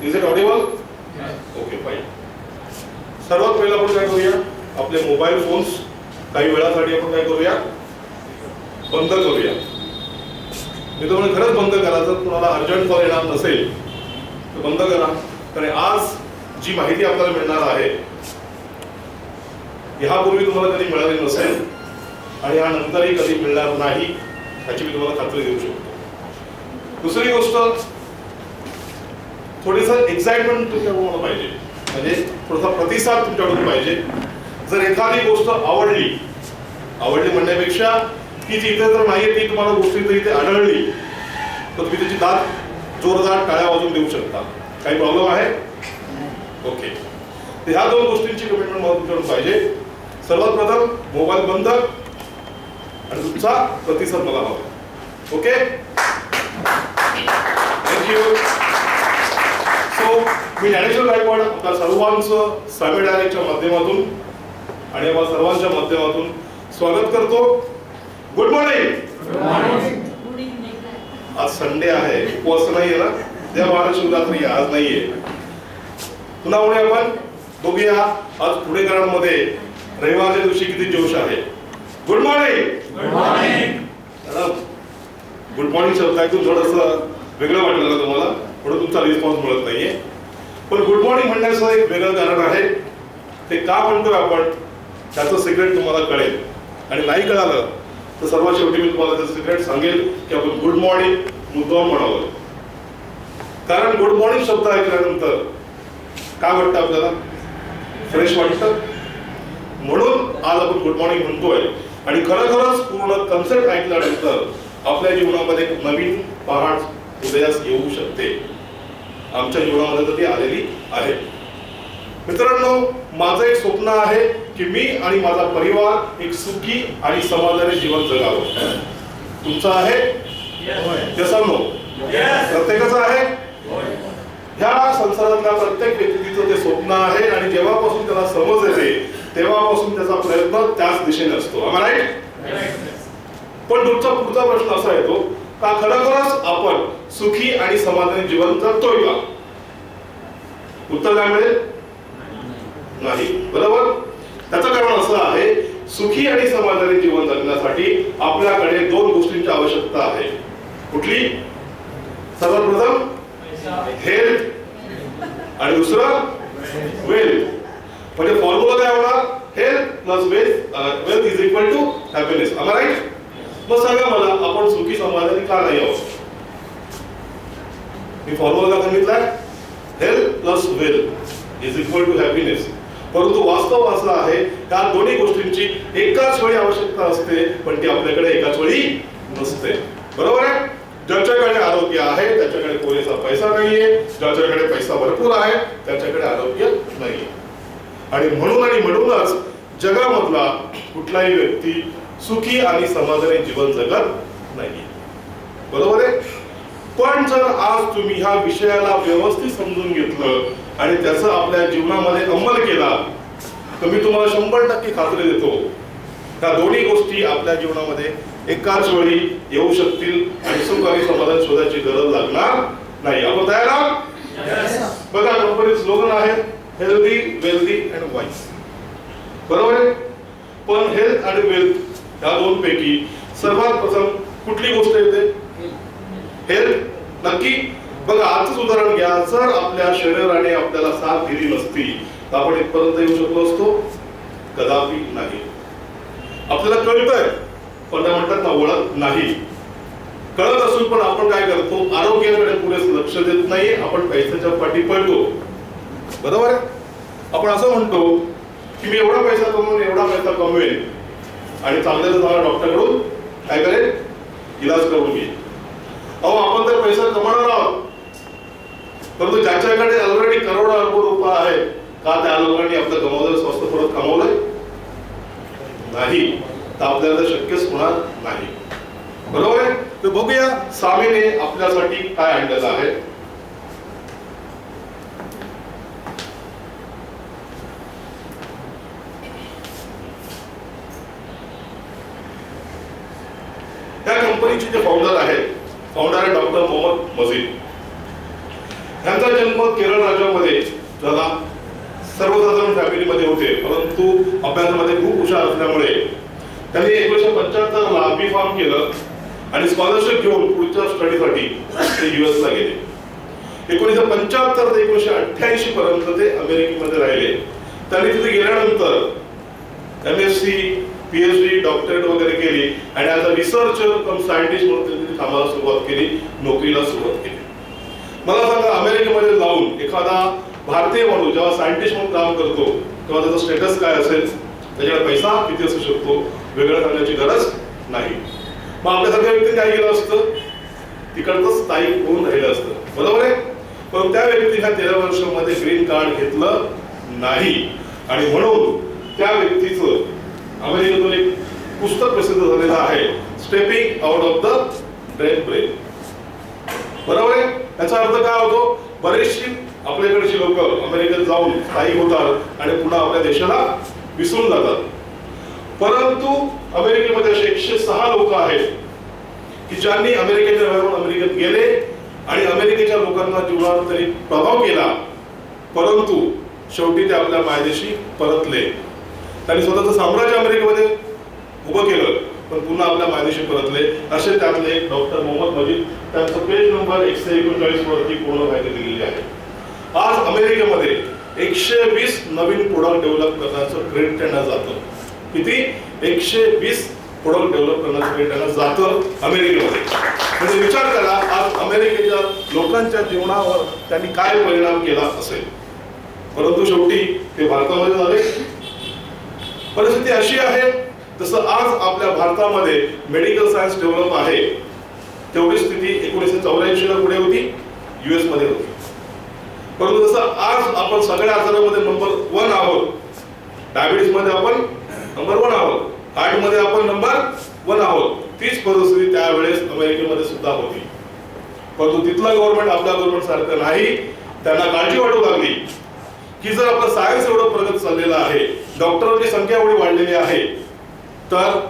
Is it Audible? Okay fine. सर्वात पहिला आपण काय करूया, आपले मोबाईल फोन्स काही वेळासाठी आपण काय करूया, बंद करूया. मी तुम्हाला खरंच बंद करा, जर तुम्हाला अर्जंट कॉल येणार नसेल तर बंद करा. कारण आज जी माहिती आपल्याला मिळणार आहे ह्यापूर्वी तुम्हाला कधी मिळाली नसेल आणि यानंतरही कधी मिळणार नाही याची मी तुम्हाला खात्री देऊ शकतो. दुसरी गोष्ट, थोडीसं एक्साइटमेंट तुमच्याकडून पाहिजे, म्हणजे थोडासा प्रतिसाद तुमच्याकडून पाहिजे. जर एखादी गोष्ट आवडली म्हणण्यापेक्षा की जी इथे जर नाहीये ती तुम्हाला गोष्टी जर इथे आढळली तर तुम्ही त्याची दाद जोरदार टाळ्या वाजवून देऊ शकता. काही प्रॉब्लेम आहे? ओके. तर ह्या दोन गोष्टींची कमिटमेंट मला तुमच्याकडून पाहिजे. सर्वात प्रथम मोबाईल बंद आणि तुमचा प्रतिसाद मला हवा. Okay, thank you. सो मी ज्ञानेश्वर गायकवाड आपल्या सर्वांचं सामी डायरेक्टच्या माध्यमातून आणि आपल्या सर्वांच्या माध्यमातून स्वागत करतो. Good morning. आज संडे आहे, उपवास नाहीये ना, त्या महाशिवरात्री आज नाहीये. पुन्हा आपण बघूया आज पुणेकरांमध्ये रविवारच्या दिवशी किती जोश आहे. Good morning. गुड मॉर्निंग शब्द ऐकून थोडंसं वेगळं वाटलं ना तुम्हाला, थोडं तुमचा रिस्पॉन्स मिळत नाहीये. पण गुड मॉर्निंग म्हणण्याचं एक वेगळं कारण आहे. ते का म्हणतोय आपण त्याचं सिक्रेट तुम्हाला कळेल, आणि नाही कळालं तर सर्वात शेवटी मी तुम्हाला त्याचं सिक्रेट सांगेल की आपण गुड मॉर्निंग मुद्दाम म्हणावं. कारण गुड मॉर्निंग शब्द ऐकल्यानंतर काय वाटतं आपल्याला? फ्रेश वाटतं. म्हणून आज आपण गुड मॉर्निंग म्हणतोय. आणि खरोखरच पूर्ण कन्सेप्ट ऐकल्यानंतर आपल्या जीवनामध्ये एक नवीन पहाट उदयास येऊ शकते. आमच्या जीवनामध्ये तर ती आलेली आहे. मित्रांनो, माझं एक स्वप्न आहे की मी आणि माझा परिवार एक सुखी आणि समाधानी जीवन जगावं. तुमचं आहे? नो? प्रत्येकाचं आहे? ह्या संसारातल्या प्रत्येक व्यक्तीचं ते स्वप्न आहे, आणि जेव्हापासून त्याला समज येते तेव्हापासून त्याचा प्रयत्न त्याच दिशेने असतो. राईट? पण तुमचा पुढचा प्रश्न असा येतो का खरोखरच आपण सुखी आणि समाधानी जीवन जगतोय का? उत्तर काय मिळेल? नाही. बरोबर. त्याचं कारण असं आहे, सुखी आणि समाधानी जीवन जगण्यासाठी आपल्याकडे दोन गोष्टींची आवश्यकता आहे. कुठली? सर्वात प्रथम हेल्थ आणि दुसरं वेल्थ. म्हणजे फॉर्म्युला काय होणार? Health plus wealth is equal to happiness. Right? मग सांगा मला, आपण सुखी समाधानी का नाही आहोत? मी फॉर्म्युला का सांगितलाय? Health plus wealth is equal to happiness. परंतु वास्तव असं आहे त्या दोन्ही गोष्टींची एकाच वेळी आवश्यकता असते, पण ती आपल्याकडे एकाच वेळी नसते. बरोबर आहे? ज्याच्याकडे आरोग्य आहे त्याच्याकडे पुरेसा पैसा नाहीये, ज्याच्याकडे पैसा भरपूर आहे त्याच्याकडे आरोग्य नाहीये. आणि म्हणूनच जगामधला कुठलाही व्यक्ती सुखी आणि समाधानी जीवन जगत नाही. बरोबर आहे? पण जर आज तुम्ही ह्या विषयाला व्यवस्थित समजून घेतलं आणि त्याचं आपल्या जीवनामध्ये अंमल केला तर मी तुम्हाला 100% खात्री देतो त्या दोन्ही गोष्टी आपल्या जीवनामध्ये एकाच वेळी येऊ शकतील आणि सुख आणि समाधान शोधायची गरज लागणार नाही. आपण तयार आहात? बघा, कंपनी स्लोगन आहे हेल्दी, वेल्दी अँड वाईज. बरोबर आहे? पण हेल्थ आणि वेल्थ या दोन पैकी सर्वात प्रथम कुठली गोष्ट येते? हेल्थ. नक्की. बघा, आजच उदाहरण घ्या. जर आपल्या शरीराने आपल्याला साथ दिली नसती तर आपण इथपर्यंत येऊ शकलो असतो? कदापि नाही. आपल्याला कळतंय पण म्हणतात ना, ओळख नाही. कळत असून पण आपण काय करतो? आरोग्याकडे पुरेसं लक्ष देत नाही. आपण पैशाच्या पाठी पळतो. बरोबर आहे? आपण असं म्हणतो की मी एवढा पैसा कमवून एवढा पैसा कमवेल आणि चांगल्या डॉक्टरकडून काय करेल? इलाज करून घेईल. अहो, आपण तर पैसा कमवणार आहोत, परंतु ज्याच्याकडे ऑलरेडी करोडो अरबो रुपये आहेत का त्या लोकांनी आपलं कमवलेलं स्वस्त परत कमवलंय? नाही. तर आपल्याला शक्यच होणार नाही. बरोबर आहे? तर बघूया स्वामीने आपल्यासाठी काय आणलेलं आहे. त्या कंपनीचे जे फाउंडर आहे डॉक्टर मोहम्मद मजीद. यांचा जन्म केरळ राज्यामध्ये झाला. सर्वसाधारण फॅमिलीमध्ये होते, परंतु अभ्यासामध्ये खूप हुशार असल्यामुळे त्यांनी 1975 ला B.Pharm केलं आणि स्कॉलरशिप घेऊन पुढच्या स्टडीसाठी ते US ला गेले. 1975 ते 1988 पर्यंत ते अमेरिकेमध्ये राहिले. त्यांनी तिथे गेल्यानंतर MSc, PhD, डॉक्टरेट वगैरे केली आणि as a researcher come scientist म्हणून त्यांनी कामाला सुरुवात केली, नोकरीला सुरुवात केली. मला सांगा, अमेरिकेमध्ये जाऊन एखादा भारतीय माणूस जेव्हा सायंटिस्ट म्हणून काम करतो तेव्हा त्याचा स्टेटस काय असेल, त्याच्याकडे पैसा किती असू शकतो, वेगळं सांगण्याची गरज नाही. मग आपल्यासारख्या व्यक्ती काय केलं असतं, तिकडचं स्थायिक होऊन राहिलं असतं, बरोबर आहे. पण त्या व्यक्तीने 13 वर्षामध्ये ग्रीन कार्ड घेतलं नाही आणि म्हणून त्या व्यक्तीचं अमेरिकेतून एक पुस्तक प्रसिद्ध झालेलं आहे, stepping out of the red brain. बरोबर आहे. याचा अर्थ काय होतो, बरेचशी आपल्याकडची लोक अमेरिकेत जाऊन स्थायिक होतात आणि पुन्हा आपल्या देशाला विसरून जातात. परंतु अमेरिकेमध्ये असे 106 लोक आहेत की ज्यांनी अमेरिकेच्या बाहेरून अमेरिकेत गेले आणि अमेरिकेच्या लोकांना जीवनावर तरी प्रभाव केला, परंतु शेवटी ते आपल्या मायदेशी परतले. त्यांनी स्वतःचं साम्राज्य अमेरिकेमध्ये उभं केलं, पण पुन्हा आपल्या मायदेशी परतले. असे त्यातले डॉक्टर मोहम्मद मजीद, त्यांचं पेज नंबर 139 वरती पूर्ण माहिती दिलेली आहे. आज अमेरिकेमध्ये 120 नवीन प्रोडक्ट डेव्हलप करण्याचं क्रेडिट त्यांना जातं. किती? 120 प्रोडक्ट डेव्हलप करण्याचं क्रेडिट त्यांना जातं अमेरिकेमध्ये. म्हणजे विचार करा, आज अमेरिकेच्या लोकांच्या जीवनावर त्यांनी काय परिणाम केला असेल. परंतु शेवटी ते भारतामध्ये झाले. परिस्थिती अशी आहे, जसं आज आपल्या भारतामध्ये मेडिकल सायन्स डेव्हलप आहे, तेवढी स्थिती 1984 ला पुढे होती, US मध्ये होती. परंतु जसं आज आपण सगळ्या आजारामध्ये नंबर 1 आहोत, डायबिटीस मध्ये आपण नंबर 1 आहोत, हार्ट मध्ये आपण नंबर 1 आहोत, तीच परिस्थिती त्यावेळेस अमेरिकेमध्ये सुद्धा होती. परंतु तिथलं गव्हर्नमेंट आपल्या गव्हर्नमेंट सारखं नाही. त्यांना काळजी वाटू लागली की जर आपलं सायन्स एवढं प्रगत चाललेलं आहे, डॉक्टरांची संख्या एवढी वाढलेली आहे, तर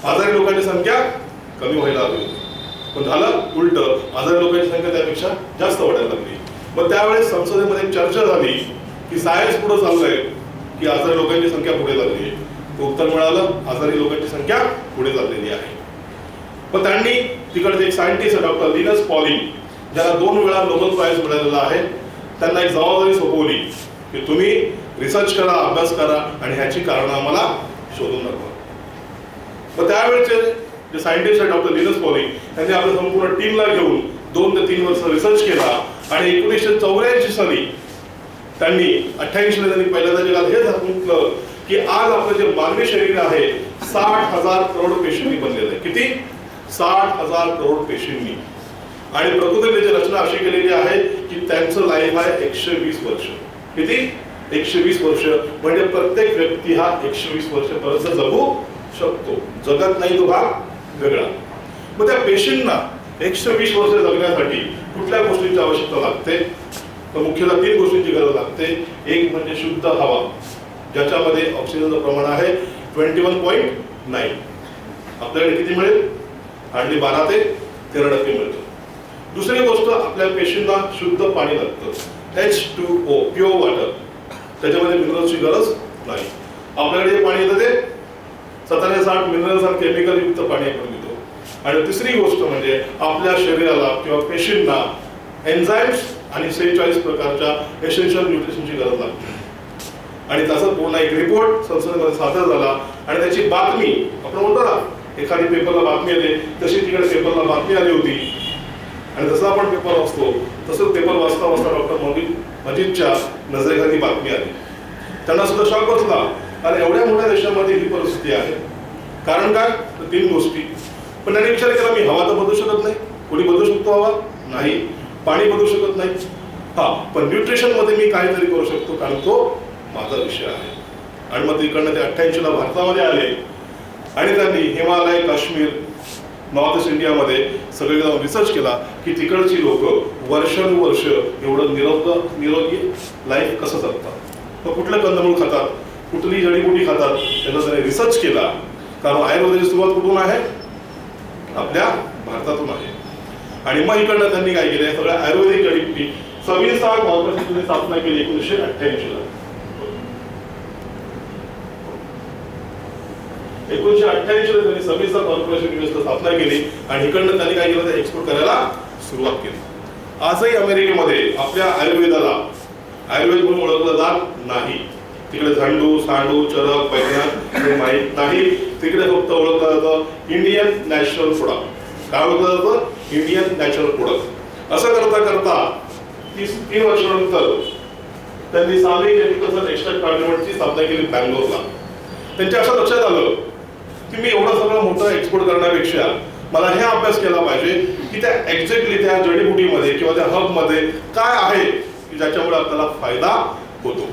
आजारी लोकांची संख्या कमी व्हायला लागली. पण झालं उलट, आजारी लोकांची संख्या त्यापेक्षा जास्त वाढायला लागली. मग त्यावेळेस संसदेमध्ये चर्चा झाली की सायन्स पुढे चाललंय की आजारी लोकांची संख्या पुढे चालली. उत्तर मिळालं, आजारी लोकांची संख्या पुढे चाललेली आहे. पण त्यांनी तिकडचे एक सायंटिस्ट डॉक्टर लिनस पॉलिंग, ज्याला 2 वेळा नोबेल प्राइज मिळालेला आहे, त्यांना एक जबाबदारी सोपवली की तुम्ही रिसर्च करा, अभ्यास करा आणि ह्याची कारणं आम्हाला शोधून दाखवा. मग त्यावेळेचे जे सायंटिस्ट आहे डॉक्टर लिनस पॉलिंग, त्यांनी आपल्या संपूर्ण टीमला घेऊन 2 ते 3 वर्ष रिसर्च केला आणि 1984 साली त्यांनी 88 ला त्यांनी पहिल्यांदा जगात हे सांगितलं की आज आपलं जे मानवी शरीर आहे 60,000 करोड पेशींनी बनलेलं आहे. किती? 60,000 करोड पेशींनी. आणि प्रकृतीने त्याची रचना अशी केलेली आहे की त्यांचं लाईफ आहे 120 वर्ष. किती? 120 वर्ष. म्हणजे प्रत्येक व्यक्ती हा 120 वर्षापर्यंत जगू शकतो. जगत नाही तो भाग वेगळा. मग त्या पेशींना 120 वर्ष जगण्यासाठी कुठल्या गोष्टींची आवश्यकता लागते? तर मुख्यतः 3 गोष्टींची गरज लागते. एक म्हणजे शुद्ध हवा, ज्याच्यामध्ये ऑक्सिजनचं प्रमाण आहे 21.9. आपल्याकडे किती मिळेल? हार्डली 12 ते 13% मिळतं. दुसरी गोष्ट, आपल्या पेशींना शुद्ध पाणी लागतं, H2O, प्युअर वॉटर. त्याच्यामध्ये मिनरल्सची गरज नाही. आपल्याकडे जे पाणी येतं ते 17-60 मिनरल्स आणि केमिकल युक्त पाणी आपण पितो. आणि तिसरी गोष्ट म्हणजे आपल्या शरीराला किंवा पेशींना एन्झाईम्स आणि 46 प्रकारच्या एसेन्शियल न्यूट्रिशनची गरज लागते. आणि त्याचा पूर्ण एक रिपोर्ट संसदेमध्ये सादर झाला आणि त्याची बातमी, आपण म्हणतो ना एखादी पेपरला बातमी आली, तशी तिकडे पेपरला बातमी आली होती. आणि जसं आपण पेपर वाचतो तसं पेपर वाचता वाचता डॉक्टर मजीदच्या नजरेखाली बातमी आली. त्यांना सुद्धा शॉक बसला. आणि एवढ्या मोठ्या देशामध्ये ही परिस्थिती आहे. कारण काय? तर 3 गोष्टी. पण त्यांनी विचार केला, मी हवा तर बदलू शकत नाही. कोणी बदलू शकतो हवा? नाही. पाणी बदलू शकत नाही. हा, पण न्यूट्रिशन मध्ये मी काहीतरी करू शकतो, कारण तो माझा विषय आहे. आणि मग तिकडनं ते 88 ला भारतामध्ये आले आणि त्यांनी हिमालय, काश्मीर, नॉर्थ ईस्ट इंडियामध्ये सगळीकडे रिसर्च केला की तिकडची लोक वर्षानुवर्ष एवढं निरोगी लाईफ कसं जगतात, मग कुठलं कंदमूळ खातात, कुठली जडीबुटी खातात, त्याचा त्याने रिसर्च केला. कारण आयुर्वेदाची सुरुवात कुठून आहे? आपल्या भारतातून आहे. आणि मग इकडनं त्यांनी काय केलं, सगळ्या आयुर्वेदिक जडीबुटी सविस्ता कॉर्पोरेशनची स्थापना केली 1988 ला. 1988 ला त्यांनी सविस्ता कॉर्पोरेशन स्थापना केली आणि इकडनं त्यांनी काय केलं, एक्सपोर्ट करायला सुरुवात केली. आजही अमेरिकेमध्ये आपल्या आयुर्वेदाला आयुर्वेद म्हणून ओळखलं जात नाही. तिकडे झंडू, सांडू, चरक, वैद्यनाथ हे माहीत नाही. तिकडे फक्त ओळखलं जातं इंडियन नॅशनल प्रोडक्ट. काय ओळखलं जातं? Indian national product. असं करता करता 3 वर्षानंतर त्यांनी साली केमिकल्स एक्स्ट्रॅक्ट डिपार्टमेंटची स्थापना केली बँगलोरला. त्यांच्या असं लक्षात आलं की मी एवढं सगळं मोठं एक्सपोर्ट करण्यापेक्षा मला हे अभ्यास केला पाहिजे की त्या एक्झॅक्टली त्या जडीबुटीमध्ये किंवा त्या हबमध्ये काय आहे की ज्याच्यामुळे आपल्याला फायदा होतो.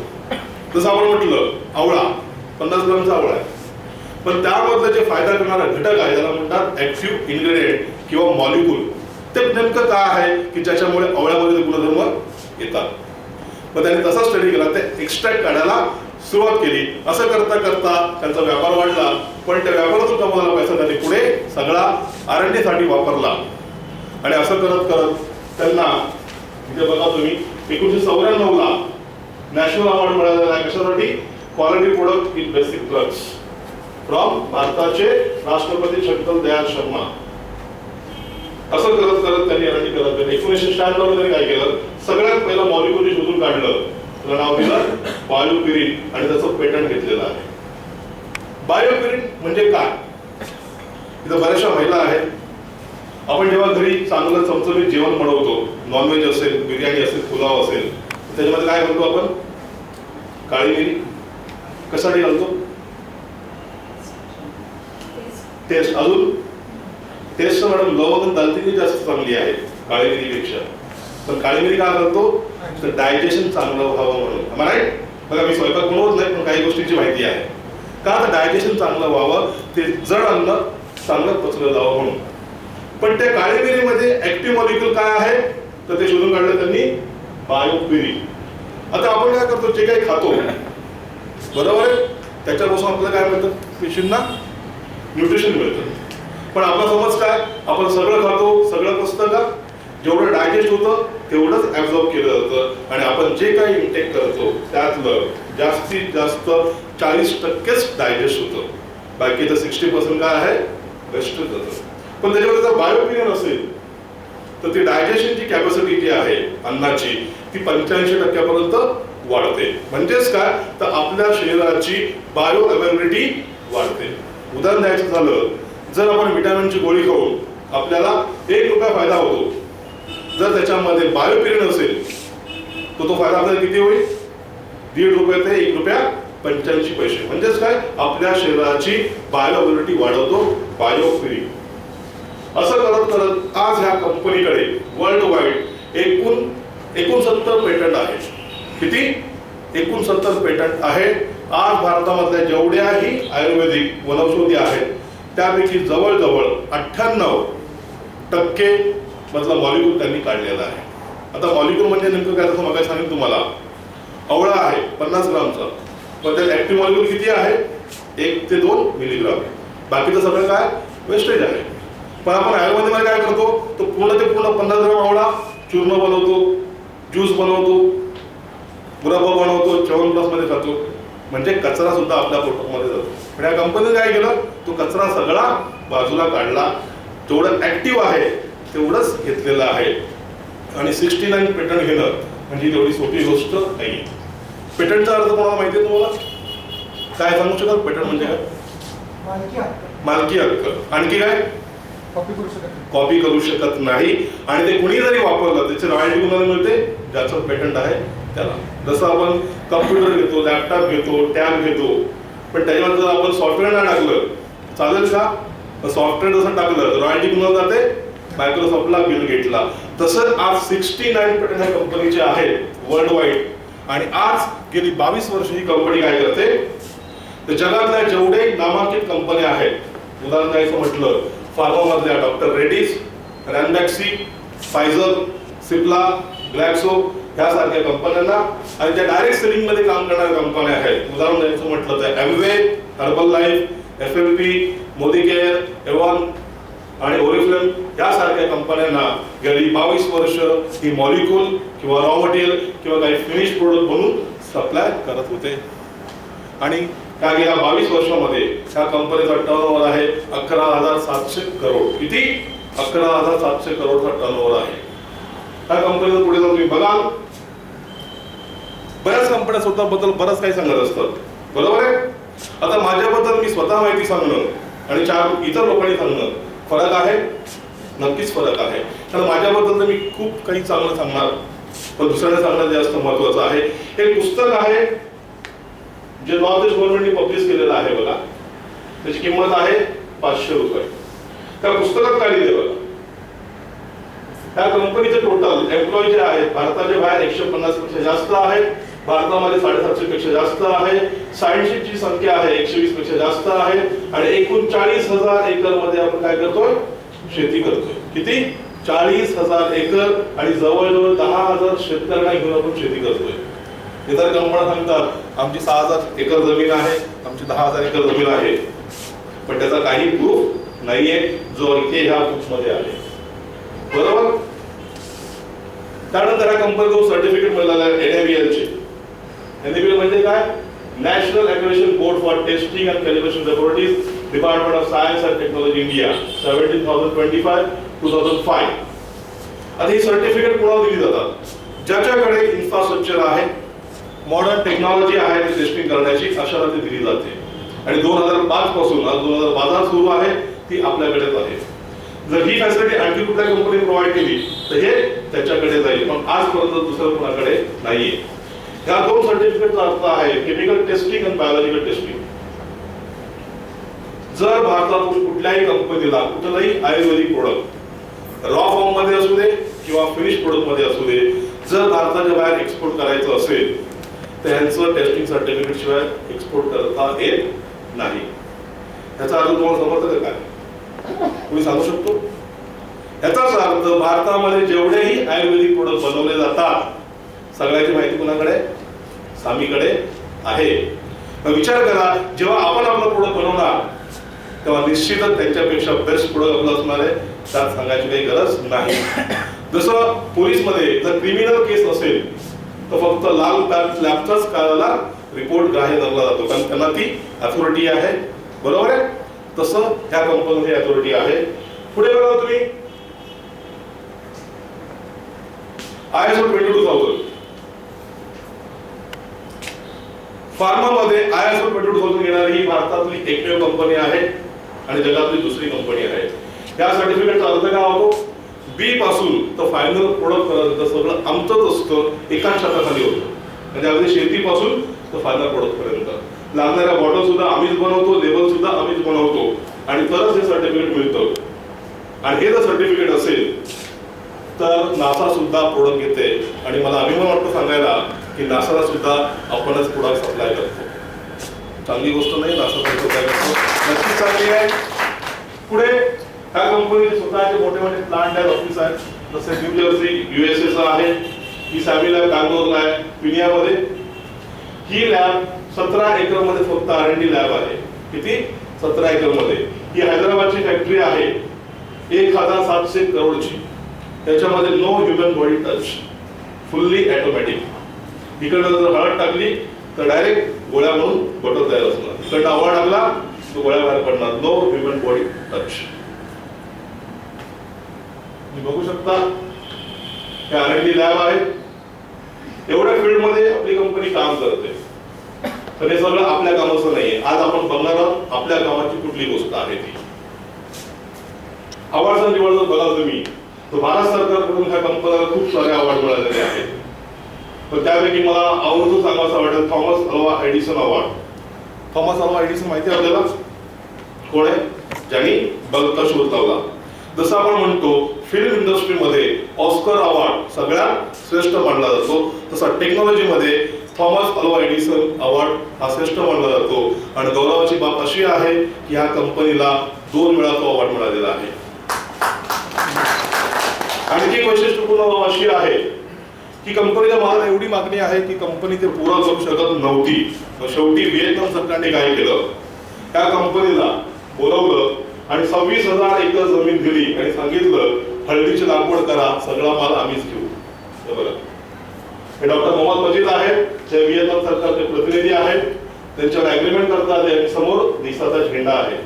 जसं आपण म्हटलं आवळा 50 ग्रामचा आवळा आहे, पण त्यामधलं जे फायदा करणारा घटक आहे त्याला म्हणतात ऍक्टिव्ह इन्ग्रेडियंट किंवा मॉलिक्यूल. ते नेमकं काय आहे की ज्याच्यामुळे आवळ्यामध्ये गुणधर्म येतात. मग त्यांनी तसा स्टडी केला, ते एक्स्ट्रॅक्ट काढायला सुरुवात केली. असं करता करता त्यांचा व्यापार वाढला, पण त्या व्यापारातून कमवलेला पैसा त्यांनी पुढे सगळा R&D साठी वापरला. आणि असं करत करत त्यांना इथे बघा तुम्ही 1994 ला नॅशनल अवॉर्ड मिळालेला आहे. कशासाठी? Quality product in basic drugs from भारताचे राष्ट्रपती शंकर दयाल शर्मा. असं करत करत त्यांनी R&D करत 1996 ला त्यांनी काय केलं, सगळ्यात पहिलं मॉलिक्युल शोधून काढलं, त्याला नाव दिलं बायोपिरिन आणि त्याचं पेटंट घेतलेलं आहे. बायोपिरिन म्हणजे काय? इथं बऱ्याचशा महिला आहेत. आपण जेव्हा घरी चांगलं चमचमीत जेवण बनवतो, नॉनव्हेज असेल, बिर्याणी असेल, पुलाव असेल, त्याच्यामध्ये काय घालतो आपण? काळी मिरी. कशासाठी घालतो? टेस्ट. अजून टेस्ट मॅडम लवंग दालचिनी जास्त चांगली आहे काळी मिरीपेक्षा. पण काळी मिरी काय घालतो? तर डायजेशन चांगलं व्हावं म्हणून. राईट? बघा मी स्वयंपाक बनवत नाही, पण काही गोष्टींची माहिती आहे. का तर डायजेशन चांगलं व्हावं, ते जड अन्न चांगलं पचलं जावं म्हणून. पण त्या काळी मिरीमध्ये ऍक्टिव्ह मॉलिक्युल काय आहे तर ते शोधून काढलं त्यांनी, बायोपिरिन. आता आपण काय करतो, जे काही खातो बरोबर आहे, त्याच्यापासून आपल्याला काय मिळतं? पेशींना न्यूट्रिशन मिळतं. पण आपला समज काय, आपण सगळं खातो, सगळं पचतं का? जेवढं डायजेस्ट होतं तेवढंच ऍब्झॉर्ब केलं जातं. आणि आपण जे काही इंटेक करतो त्यातलं जास्तीत जास्त 40%च डायजेस्ट होतं. बाकीचं 60% काय आहे? वेस्ट जातं. पण त्याच्यामध्ये जर बायोपिरिन असेल तर ती डायजेशनची कॅपॅसिटी जी आहे अन्नाची ती 85% वाढते. म्हणजेच काय, तर आपल्या शरीराची बायो अवेलेबिलिटी वाढते. उदाहरण द्यायचं झालं, जर आपण विटॅमिनची गोळी खाऊन आपल्याला ₹1 फायदा होतो, जर त्याच्यामध्ये बायोपिरिन असेल तर तो फायदा आपल्याला किती होईल? ₹1.5 ते ₹1.85. म्हणजेच काय, आपल्या शरीराची बायो अवेलेबिलिटी वाढवतो बायोपिरिन. असं करत करत आज ह्या कंपनीकडे वर्ल्ड वाईड एकूण 69 पेटंट आहेत. किती? 69 पेटंट आहे. आज भारतामधल्या जेवढ्याही आयुर्वेदिक वनौषधी आहेत त्यापैकी जवळजवळ 98% मधला मॉलिक्यूल त्यांनी काढलेला आहे. आता मॉलिक्यूल म्हणजे नेमकं काय, जसं मगाशी सांगितलं तुम्हाला, आवळा आहे 50 ग्रामचा, पण त्यात ऍक्टिव्ह मॉलिक्यूल किती आहे? 1 ते 2 मिलीग्राम. बाकीचं सगळं काय वेस्टेज आहे. पण आपण आयुर्वेदामध्ये काय करतो, तो पूर्ण ते पूर्ण 50 ग्राम आवळा चूर्ण बनवतो, ज्यूस बनवतो, मुरब्बा बनवतो, च्यवनप्राश मध्ये खातो. म्हणजे कचरा सुद्धा आपल्या पोटामध्ये जातो. पण या कंपनीने काय केलं, तो कचरा सगळा बाजूला काढला. जेवढं ऍक्टिव्ह आहे तेवढंच घेतलेलं आहे. आणि 69 पेटंट घेणं म्हणजे तेवढी सोपी गोष्ट नाही. पेटंटचा अर्थ कोणाला माहिती आहे तुम्हाला? काय सांगू शकाल पेटंट म्हणजे काय? मालकी हक्क. आणखी काय? कॉपी करू शकत नाही. आणि ते कुणी जरी वापरलं त्याचे रॉयल्टी कुणाला मिळते? ज्याचं पेटंट आहे त्याला. जसं आपण कम्प्युटर घेतो, लॅपटॉप घेतो, टॅब घेतो, पण त्याच्यावर जर आपण सॉफ्टवेअर नाही टाकलं चालेल का? सॉफ्टवेअर जसं टाकलं रॉयल्टी कुणाला जाते? मायक्रोसॉफ्टला, बिल गेटला. तसं आज 69 पेटंट ह्या कंपनीचे आहेत वर्ल्ड वाईड. आणि आज गेली 22 वर्ष ही कंपनी काय करते, तर जगातल्या जेवढे नामांकित कंपन्या आहेत, उदाहरण द्यायचं म्हटलं, फार्मा मधल्या doctor Reddy's, रॅनबॅक्सी, Pfizer, Cipla, Glaxo ह्यासारख्या कंपन्यांना, आणि ज्या डायरेक्ट सेलिंग मध्ये काम करणाऱ्या कंपन्या आहेत, उदाहरण द्यायचं म्हटलं तर Amway, Herbalife, FFP, Modicare, Avon, आणि ओरिफ्लेम यासारख्या कंपन्यांना गेली 22 वर्ष ही मॉलिक्युल किंवा रॉ मटेरियल किंवा काही फिनिश प्रोडक्ट बनवून सप्लाय करत होते. आणि त्या गेल्या 22 वर्षामध्ये त्या कंपनीचा टर्नओव्हर आहे 11,700 करोड. किती? 11,700 करोडचा टर्नओव्हर आहे. त्या कंपनीचं पुढे जाऊन तुम्ही बघाल, बऱ्याच कंपन्या स्वतःबद्दल बरंच काही सांगत असतात, बरोबर आहे. आता माझ्याबद्दल मी स्वतः माहिती सांगणं आणि 4 इतर लोकांनी सांगणं फरक आहे, नक्कीच फरक आहे. कारण माझ्याबद्दल तर मी खूप काही चांगलं सांगणार, पण दुसऱ्याला सांगणं जास्त महत्वाचं आहे. हे पुस्तक आहे जे नॉर्थ ईस्ट गव्हर्नमेंटने पब्लिश केलेलं आहे बघा. त्याची किंमत आहे 500 रुपये. त्या पुस्तकात काय लिहिलं बघा. त्या कंपनीचे टोटल एम्प्लॉई जे आहेत भारताच्या बाहेर 150 पेक्षा जास्त आहेत, भारतामध्ये 750 पेक्षा जास्त आहे, सायन्सची संख्या आहे 120 पेक्षा जास्त आहे आणि एकूण 40,000 एकर मध्ये आपण काय करतोय? शेती करतोय. किती? 40,000 एकर आणि जवळजवळ 10,000 शेतकऱ्यांना घेऊन आपण शेती करतोय. इतर कंपन्या सांगतात आमची 6,000 एकर जमीन आहे, आमची 10,000 एकर जमीन आहे, पण त्याचा काही प्रूफ नाहीये जो इथे ह्या बुक्समध्ये आहे, बरोबर. त्यानंतर ह्या कंपनीला सर्टिफिकेट मिळालं आहे NABL चे. NABL म्हणजे काय? National accreditation board for testing and calibration laboratories, department of science and technology India, 17,025-2005. आता ही सर्टिफिकेट कोणाला दिली जातात? ज्याच्याकडे इन्फ्रास्ट्रक्चर आहे, मॉडर्न टेक्नॉलॉजी आहे ती टेस्टिंग करण्याची, अशाला ती दिली जाते. आणि 2005 पासून आज 2012 सुरू आहे, ती आपल्याकडेच आहे. जर ही फॅसिलिटी आणखी कुठल्या कंपनीने प्रोव्हाइड केली तर हे त्याच्याकडे जाईल, पण आजपर्यंत दुसऱ्या कोणाकडे नाहीये. या 2 सर्टिफिकेटचा अर्थ आहे केमिकल टेस्टिंग आणि बायोलॉजिकल टेस्टिंग. जर भारतातून कुठल्याही कंपनीला कुठलाही आयुर्वेदिक प्रोडक्ट रॉ फॉर्म मध्ये असू दे किंवा फिनिश प्रोडक्ट मध्ये असू दे, जर भारताच्या बाहेर एक्सपोर्ट करायचं असेल तर यांचं टेस्टिंग सर्टिफिकेट शिवाय एक्सपोर्ट करता येत नाही. याचा अर्थ तुम्हाला समजतं काय? कोणी सांगू शकतो? याचाच अर्थ भारतामध्ये जेवढेही आयुर्वेदिक प्रोडक्ट बनवले जातात सगळ्याची माहिती कोणाकडे? सामीकडे आहे. विचार करा, जेव्हा आपण आपला प्रोडक्ट बनवणार तेव्हा निश्चितच त्यांच्यापेक्षा बेस्ट प्रोडक्ट आपलं असणार आहे, त्यात सांगायची काही गरज नाही. जसं पोलीसमध्ये जर क्रिमिनल केस असेल तर फक्त लाल लॅबचाच काळाला रिपोर्ट ग्राह्य धरला जातो, कारण त्यांना ती अथॉरिटी आहे, बरोबर आहे. तसं ह्या कंपनीची अथॉरिटी आहे. पुढे बघा तुम्ही ISO 22000. फार्मामध्ये ISO 22000 घेणारी ही भारतातली एकमेव कंपनी आहे आणि जगातली दुसरी कंपनी आहे. या सर्टिफिकेटचा अर्थ काय होतो? बी पासून तर फायनल प्रोडक्ट पर्यंत सगळं आमचंच असतं, एकाच छताखाली होतं. म्हणजे अगदी शेतीपासून तर फायनल प्रोडक्ट पर्यंत लागणाऱ्या बॉटल सुद्धा आम्हीच बनवतो, लेबल सुद्धा आम्हीच बनवतो आणि तरच हे सर्टिफिकेट मिळतं. आणि हे जर सर्टिफिकेट असेल तर नासा सुद्धा प्रोडक्ट घेते आणि मला अभिमान वाटतो सांगायला की नासाला सुद्धा आपणच प्रोडक्ट सप्लाय करतो. चांगली गोष्ट नाही? नासा सप्लाय करतो, नक्कीच चांगली आहे. पुढे ह्या कंपनीचे स्वतःचे मोठे मोठे प्लांट आहेत, ऑफिस आहेत. जसे न्यू जर्सी USA आहे, ही सॅमी लॅब बँगलोरला आहे, पिनियामध्ये. ही लॅब 17 एकर मध्ये फक्त R&D लॅब आहे. किती? 17 एकर मध्ये. ही हैदराबादची फॅक्टरी आहे 1,700 करोडची. त्याच्यामध्ये no human body touch, fully automatic. इकडे जर हळद टाकली तर डायरेक्ट गोळ्या म्हणून बटर तयार असणार, इकडे आवाज टाकला तो गोळ्या बाहेर पडणार. No human body touch. तुम्ही बघू शकता हे R&D लॅब आहे. एवढ्या फील्ड मध्ये आपली कंपनी काम करते, तर हे सगळं आपल्या कामाचं नाहीये. आज आपण बघणार आहोत आपल्या कामाची कुठली गोष्ट आहे ती. अवॉर्डचा निवड जर बघाल तुम्ही तर भारत सरकारकडून ह्या कंपनीला खूप सारे अवॉर्ड मिळालेले आहेत. पण त्यापैकी मला आवर्जून सांगायचं वाटेल Thomas Alva Edison award. Thomas Alva Edison माहिती आहे आपल्याला कोण आहे? ज्यांनी बल्बचा शोध लावला. जसं आपण म्हणतो फिल्म इंडस्ट्रीमध्ये ऑस्कर अवॉर्ड सगळ्यात श्रेष्ठ मानला जातो, तसा टेक्नॉलॉजीमध्ये थॉमस अल्वा एडिसन अवॉर्ड हा श्रेष्ठ मानला जातो. आणि गौरवाची बाब अशी आहे की ह्या कंपनीला 2 वेळा तो अवॉर्ड मिळालेला आहे. आणखी एक वैशिष्ट्यपूर्ण बाब अशी आहे की कंपनीला मला एवढी मागणी आहे की कंपनी ते पुरा करू शकत नव्हती. शेवटी व्हिएतनाम सरकारने काय केलं, त्या कंपनीला बोलवलं आणि 26,000 एकर जमीन दिली आणि सांगितलं हळदीची लागवड करा, सगळा माल आम्हीच घेऊ. हे बघा, हे डॉक्टर मोहम्मद मजीद आहेत, ते व्हिएतनाम सरकारचे प्रतिनिधी आहेत. त्यांच्यावर अग्रीमेंट करतात आणि समोर देशाचा झेंडा आहे.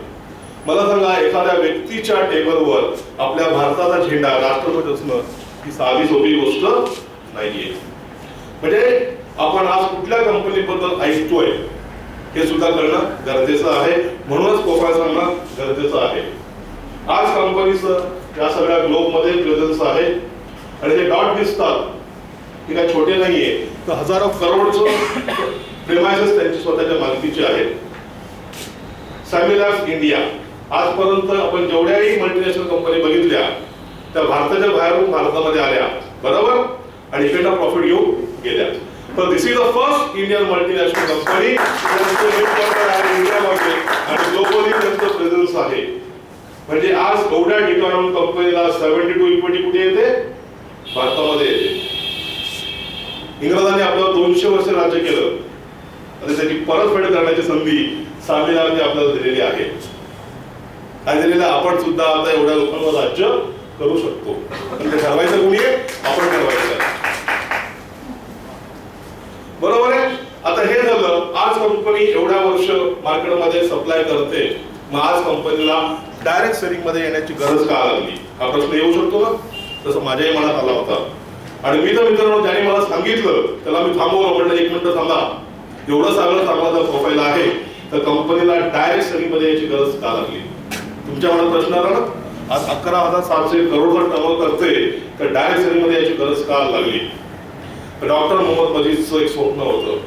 मला सांगा, एखाद्या व्यक्तीच्या टेबलवर आपल्या भारताचा झेंडा राष्ट्रपती असणं ही साधी सोपी गोष्ट नाहीये. म्हणजे आपण आज कुठल्या कंपनीबद्दल ऐकतोय हे सुद्धा कळणं गरजेचं आहे. म्हणूनच प्रोफाईल सांगणं गरजेचं आहे. आज कंपनीचं या सगळ्या ग्लोब मध्ये प्रेझेन्स आहे आणि हे डॉट दिसतात हे काय छोटे नाहीये, तर हजारो करोडचं प्रेमायसेस त्यांची स्वतःच्या मालकीचे आहेत. सॅम्युलॅब्स इंडिया, आजपर्यंत आपण जेवढ्याही मल्टीनॅशनल कंपनी बघितल्या त्या भारताच्या बाहेरून भारतामध्ये आल्या, बरोबर, आणि इकडे प्रॉफिट घेऊन गेल्या. तर this is the first Indian multinational company इंडियामध्ये आणि ग्लोबली त्यांचं प्रेझेन्स आहे. म्हणजे आज एवढ्या ठिकाणाहून कंपनीला 72 इक्विटी कुठे येते? भारतामध्ये येते. इंग्रजांनी आपल्याला 200 वर्ष राज्य केलं आणि त्याची परतफेड करण्याची संधी सामीलांनी आपल्याला दिलेली आहे. काय दिलेलं? आपण सुद्धा आता एवढ्या लोकांवर राज्य करू शकतो. पण ते ठरवायचं कोणी आहे? आपण ठरवायचं. बरोबर आहे. आता हे झालं, आज कंपनी एवढ्या वर्ष मार्केटमध्ये सप्लाय करते, मग आज कंपनीला डायरेक्ट सेलिंग मध्ये येण्याची गरज का लागली? हा प्रश्न येऊ शकतो ना. तसं माझ्याही मनात आला होता आणि मी तर मित्रांनो ज्याने मला सांगितलं त्याला मी थांबवलं, म्हटलं 1 मिनिट थांबा, एवढं सगळं चांगला प्रोफाईल आहे तर कंपनीला डायरेक्ट सेलिंग मध्ये यायची गरज का लागली? तुमच्या मनात प्रश्न आला ना. आज 11,700 करोड टर्नओव्हर करते तर डायरेक्ट सेलिंग मध्ये याची गरज का लागली? डॉक्टर मोहम्मद मजीदचं एक स्वप्न होतं.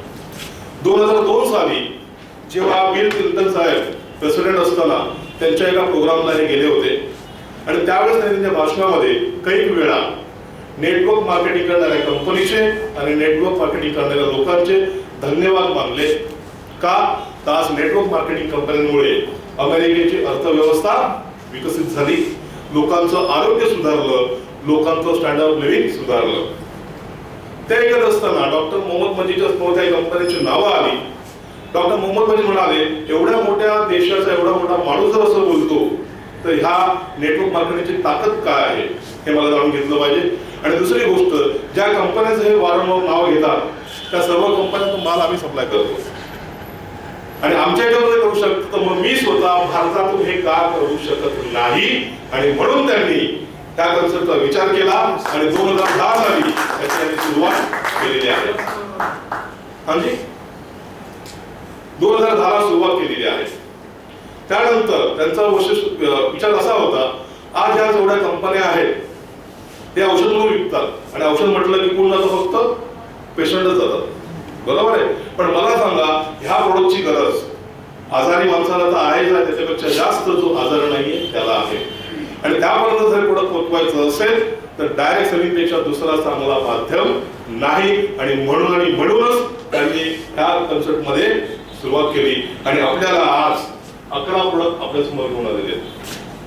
2002 साली जेव्हा बिल क्लिंटन साहेब प्रेसिडेंट असताना त्यांच्या एका प्रोग्रामला हे गेले होते आणि त्यावेळेस त्यांनी त्यांच्या भाषणामध्ये काही वेळा नेटवर्क मार्केटिंग करणाऱ्या कंपनीचे आणि नेटवर्क मार्केटिंग करणाऱ्या लोकांचे धन्यवाद मानले. का? तर आज नेटवर्क मार्केटिंग कंपन्यांमुळे अमेरिकेची अर्थव्यवस्था विकसित झाली, लोकांचं आरोग्य सुधारलं, लोकांचं स्टँडर्ड ऑफ लिव्हिंग सुधारलं. ते करत असताना डॉक्टर मोहम्मद मजीदच्या समोर काही कंपन्यांची नावं आली. डॉक्टर मोहम्मद मजीद म्हणाले, एवढ्या मोठ्या देशाचा एवढा मोठा माणूस जर असं बोलतो तर ह्या नेटवर्क मार्केटिंगची ताकद काय आहे हे मला जाणून घेतलं पाहिजे. आणि दुसरी गोष्ट, ज्या कंपन्यांचं हे वारंवार नाव घेतात त्या सर्व कंपन्यांचा माल आम्ही सप्लाय करतो आणि आमच्या याच्यामध्ये करू शकतो, तर मग मी स्वतः भारतातून हे का करू शकत नाही? आणि म्हणून त्यांनी त्या कन्सेप्टचा विचार केला आणि 2010 साली त्याची सुरुवात केलेली आहे. ਹਾਂਜੀ 2010 सुरुवात केलेली आहे. त्यानंतर त्यांचा विचार असा होता, आज ह्या जेवढ्या कंपन्या आहेत ते औषध म्हणून विकतात आणि औषध म्हटलं की कोण जातं? फक्त पेशंटच जातात, बरोबर आहे. पण मला सांगा, ह्या प्रोडक्टची गरज आजारी माणसाला तर आहेच आहे, त्याच्यापेक्षा जास्त जो आजार नाहीये त्याला आहे. आणि त्यापर्यंत जर प्रोडक्ट पोहोचवायचं असेल तर डायरेक्ट सेलिंग पेक्षा दुसरा चांगला माध्यम नाही. आणि म्हणूनच त्यांनी ह्या कन्सेप्ट मध्ये सुरुवात केली आणि आपल्याला आज 11 प्रोडक्ट आपल्या समोर घेऊन आलेले आहेत.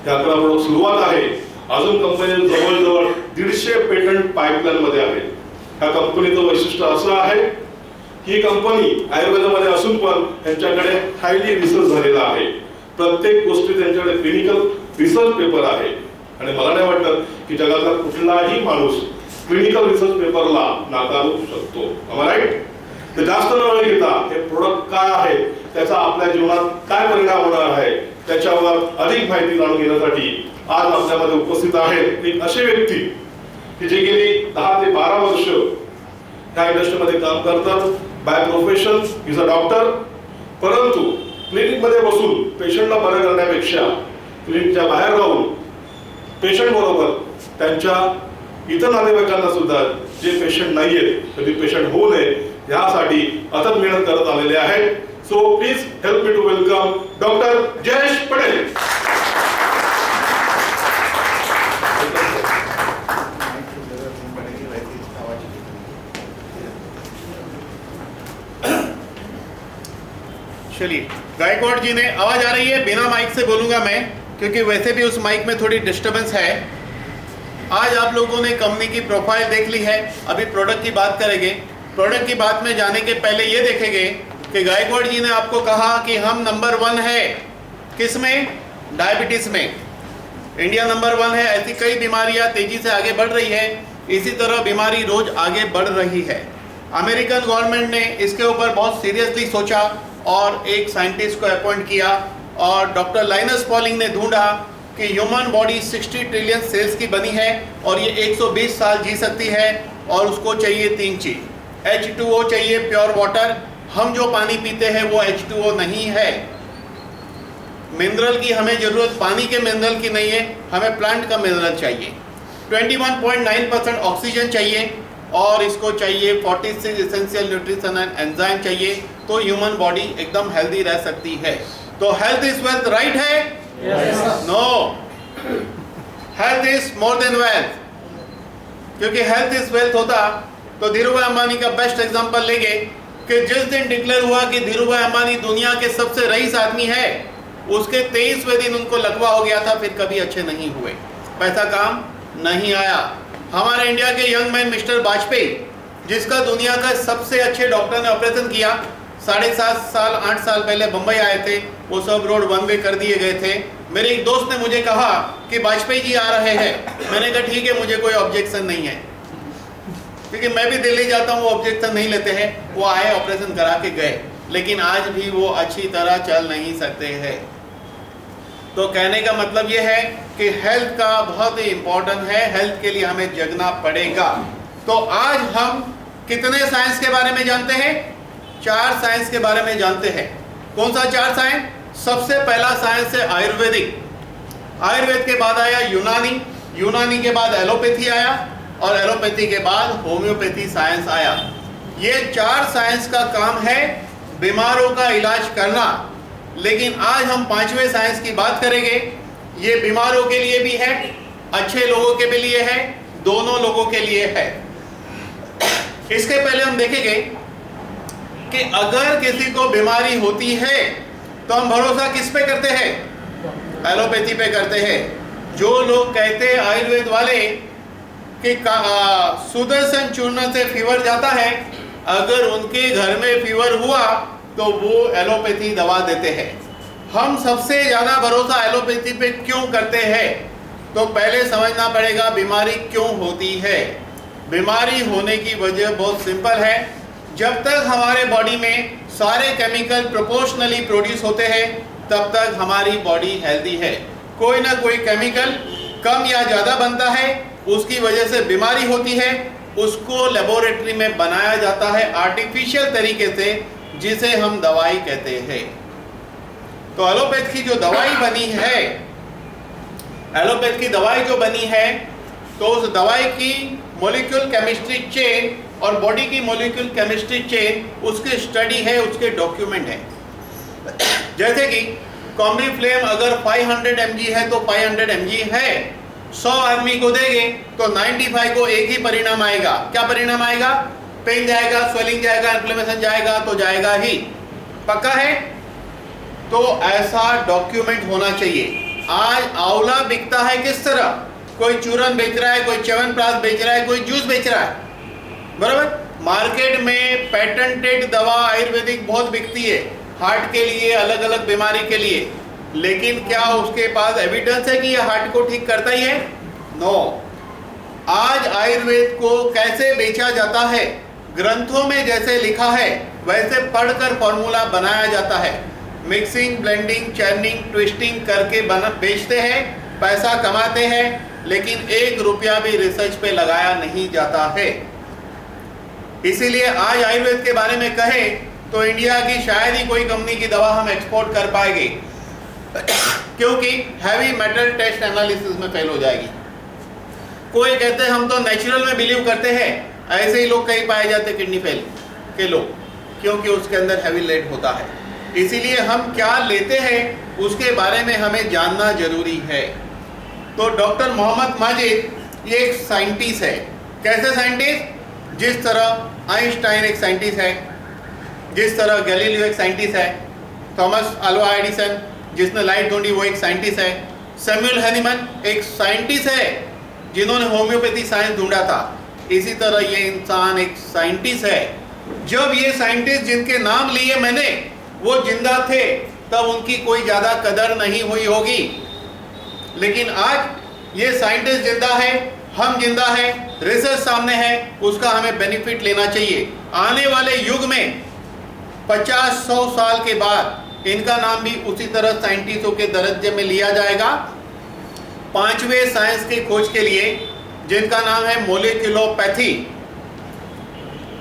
त्या 11 प्रोडक्ट सुरुवात आहे. अजून कंपनी जवळजवळ 150 पेटंट पाईपलाईन मध्ये आहेत. ह्या कंपनीचं वैशिष्ट्य असं आहे ही कंपनी आयुर्वेदामध्ये असून पण त्यांच्याकडे हायली रिसर्च झालेला आहे. प्रत्येक गोष्टी त्यांच्याकडे क्लिनिकल रिसर्च पेपर आहे आणि मला नाही वाटत की जगातला कुठलाही माणूस क्लिनिकल रिसर्च पेपरला नाकारू शकतो. राईट. तर जास्त न वेळ घेता हे प्रोडक्ट काय आहे, त्याचा आपल्या जीवनात काय परिणाम होणार आहे, त्याच्यावर अधिक माहिती जाणून घेण्यासाठी आज आपल्यामध्ये उपस्थित आहेत एक असे व्यक्ती की जे गेली 10 ते 12 वर्ष ह्या इंडस्ट्रीमध्ये काम करतात. By profession is a doctor, परंतु क्लिनिक मध्ये बसून पेशंटला बरं करण्यापेक्षा क्लिनिकच्या बाहेर राहून पेशंट बरोबर त्यांच्या इतर नातेवाईकांना सुद्धा जे पेशंट नाहीयेत कधी पेशंट होऊ नये यासाठी अथक मेहनत करत आलेले आहेत. So please help me to welcome doctor Jayesh Patel. चलिए, गायकवाड़ जी ने आवाज आ रही है? बिना माइक से बोलूंगा मैं क्योंकि वैसे भी उस माइक में थोड़ी डिस्टरबेंस है. आज आप लोगों ने कंपनी की प्रोफाइल देख ली है, अभी प्रोडक्ट की बात करेंगे. प्रोडक्ट की बात में जाने के पहले ये देखेंगे कि गायकवाड़ जी ने आपको कहा कि हम नंबर 1 है किसमें? डायबिटीज में इंडिया नंबर 1 है। ऐसी कई बीमारियां तेजी से आगे बढ़ रही है, इसी तरह बीमारी रोज आगे बढ़ रही है। अमेरिकन गवर्नमेंट ने इसके ऊपर बहुत सीरियसली सोचा और एक साइंटिस्ट को अपॉइंट किया और डॉक्टर लाइनस पॉलिंग ने ढूंढा कि ह्यूमन बॉडी 60 ट्रिलियन सेल्स की बनी है और ये 120 साल जी सकती है और उसको चाहिए 3 चीज। H2O चाहिए, प्योर वाटर। हम जो पानी पीते हैं वो H2O नहीं है। मिनरल की हमें जरूरत पानी के मिनरल की नहीं है, हमें प्लांट का मिनरल चाहिए। 21.9% ऑक्सीजन चाहिए और इसको चाहिए 46 एसेंशियल न्यूट्रिशन एंड एंजाइम चाहिए, तो ह्यूमन बॉडी एकदम हेल्दी रह सकती है। तो हेल्थ इज वेल्थ, राइट है? No, health is more than wealth. क्योंकि हेल्थ इज वेल्थ होता तो धीरूभाई अंबानी का बेस्ट एग्जांपल लेंगे कि जिस दिन डिक्लेयर हुआ कि धीरूभाई अंबानी दुनिया के सबसे रईस आदमी है, उसके 23वें दिन उनको लकवा हो गया था, फिर कभी अच्छे नहीं हुए, पैसा काम नहीं आया। हमारे इंडिया के यंग मैन मिस्टर वाजपेयी, जिसका दुनिया का सबसे अच्छे डॉक्टर ने ऑपरेशन किया, 7.5 साल 8 साल पहले बंबई आए थे, वो सब रोड 1 वे कर दिए गए थे। मेरे एक दोस्त ने मुझे कहा कि वाजपेयी जी आ रहे हैं। मैंने कहा ठीक है, मुझे कोई ऑब्जेक्शन नहीं है, क्योंकि मैं भी दिल्ली जाता हूँ, वो ऑब्जेक्शन नहीं लेते हैं। वो आए, ऑपरेशन करा के गए, लेकिन आज भी वो अच्छी तरह चल नहीं सकते हैं। तो कहने का मतलब ये है कि हेल्थ का बहुत ही इंपॉर्टेंट है, हेल्थ के लिए हमें जगना पड़ेगा। तो आज हम कितने साइंस के बारे में जानते हैं? 4 साइंस के बारे में जानते हैं। कौन सा 4 साइंस? सबसे पहला साइंस है आयुर्वेदिक। आयुर्वेद के बाद आया यूनानी, यूनानी के बाद एलोपैथी आया और एलोपैथी के बाद होम्योपैथी साइंस आया। ये 4 साइंस का काम है बीमारों का इलाज करना। लेकिन आज हम 5वें साइंस की बात करेंगे। ये बीमारों के लिए भी है, अच्छे लोगों के भी लिए है, दोनों लोगों के लिए है। इसके पहले हम देखेंगे कि अगर किसी को बीमारी होती है तो हम भरोसा किस पे करते हैं? एलोपैथी पे करते हैं। जो लोग कहते हैं आयुर्वेद वाले कि सुदर्शन चूर्ण से फीवर जाता है, अगर उनके घर में फीवर हुआ तो वो एलोपैथी दवा देते हैं। हम सबसे ज़्यादा भरोसा एलोपैथी पे क्यों करते हैं? तो पहले समझना पड़ेगा बीमारी क्यों होती है। बीमारी होने की वजह बहुत सिंपल है। जब तक हमारे बॉडी में सारे केमिकल प्रोपोर्शनली प्रोड्यूस होते हैं, तब तक हमारी बॉडी हेल्दी है। कोई ना कोई केमिकल कम या ज़्यादा बनता है, उसकी वजह से बीमारी होती है। उसको लेबोरेटरी में बनाया जाता है आर्टिफिशियल तरीके से, जिसे हम दवाई कहते हैं। तो एलोपैथ की जो दवाई बनी है, एलोपैथ की दवाई जो बनी है, तो उस दवाई की मॉलिक्यूल केमिस्ट्री चेन और बॉडी की मॉलिक्यूल केमिस्ट्री चेन, उसकी स्टडी है, उसके डॉक्यूमेंट है। जैसे कि कॉम्बिफ्लेम अगर 500 mg है तो 500 mg है। 100 आदमी को देंगे तो 95 को एक ही परिणाम आएगा। क्या परिणाम आएगा? पेन जाएगा, स्वेलिंग जाएगा, इन्फ्लेमेशन जाएगा, तो जाएगा ही। पक्का है? तो ऐसा डॉक्यूमेंट होना चाहिए। आज आंवला बिकता है किस तरह? कोई चूरन बेच रहा है, कोई च्यवनप्राश बेच रहा है, कोई जूस बेच रहा है, बराबर। मार्केट में पेटेंटेड दवा आयुर्वेदिक बहुत बिकती है, हार्ट के लिए, अलग अलग बीमारी के लिए। लेकिन क्या उसके पास एविडेंस है कि यह हार्ट को ठीक करता ही है? नो। आज आयुर्वेद को कैसे बेचा जाता है? ग्रंथों में जैसे लिखा है वैसे पढ़कर फॉर्मूला बनाया जाता है। मिक्सिंग, ब्लेंडिंग, चर्निंग, ट्विस्टिंग करके बेचते हैं, पैसा कमाते हैं, लेकिन 1 रुपया भी रिसर्च पे लगाया नहीं जाता है। इसीलिए आज आयुर्वेद के बारे में कहें तो इंडिया की शायद ही कोई कंपनी की दवा हम एक्सपोर्ट कर पाएंगे, क्योंकि हैवी मेटल टेस्ट एनालिसिस में फेल हो जाएगी। कोई कहते हैं हम तो नेचुरल में बिलीव करते हैं, ऐसे ही लोग कहीं पाए जाते किडनी फेल के लोग, क्योंकि उसके अंदर हैवी लेड होता है। इसीलिए हम क्या लेते हैं उसके बारे में हमें जानना जरूरी है। तो डॉक्टर मोहम्मद माजिद ये एक साइंटिस्ट है। कैसे साइंटिस्ट? जिस तरह आइंस्टाइन एक साइंटिस्ट है, जिस तरह गैलीलियो एक साइंटिस्ट है, थॉमस अल्वा एडिसन जिसने लाइट ढूंढी वो एक साइंटिस्ट है, सैमुअल हैनीमन एक साइंटिस्ट है जिन्होंने होम्योपैथी साइंस ढूंढा था। इसी तरह ये इंसान एक साइंटिस्ट है। जब ये साइंटिस्ट जिनके नाम लिए मैंने वो जिंदा थे तब उनकी कोई ज़्यादा कदर नहीं हुई होगी। लेकिन आज ये साइंटिस्ट जिंदा है, हम जिंदा है, रिसर्च सामने है, उसका हमें बेनिफिट लेना चाहिए। आने वाले युग में 50-100 साल के बाद इनका नाम भी उसी तरह साइंटिस्टों के दर्जे में लिया जाएगा। 5वें साइंस की खोज के लिए, जिनका नाम है मोलिकुलोपैथी,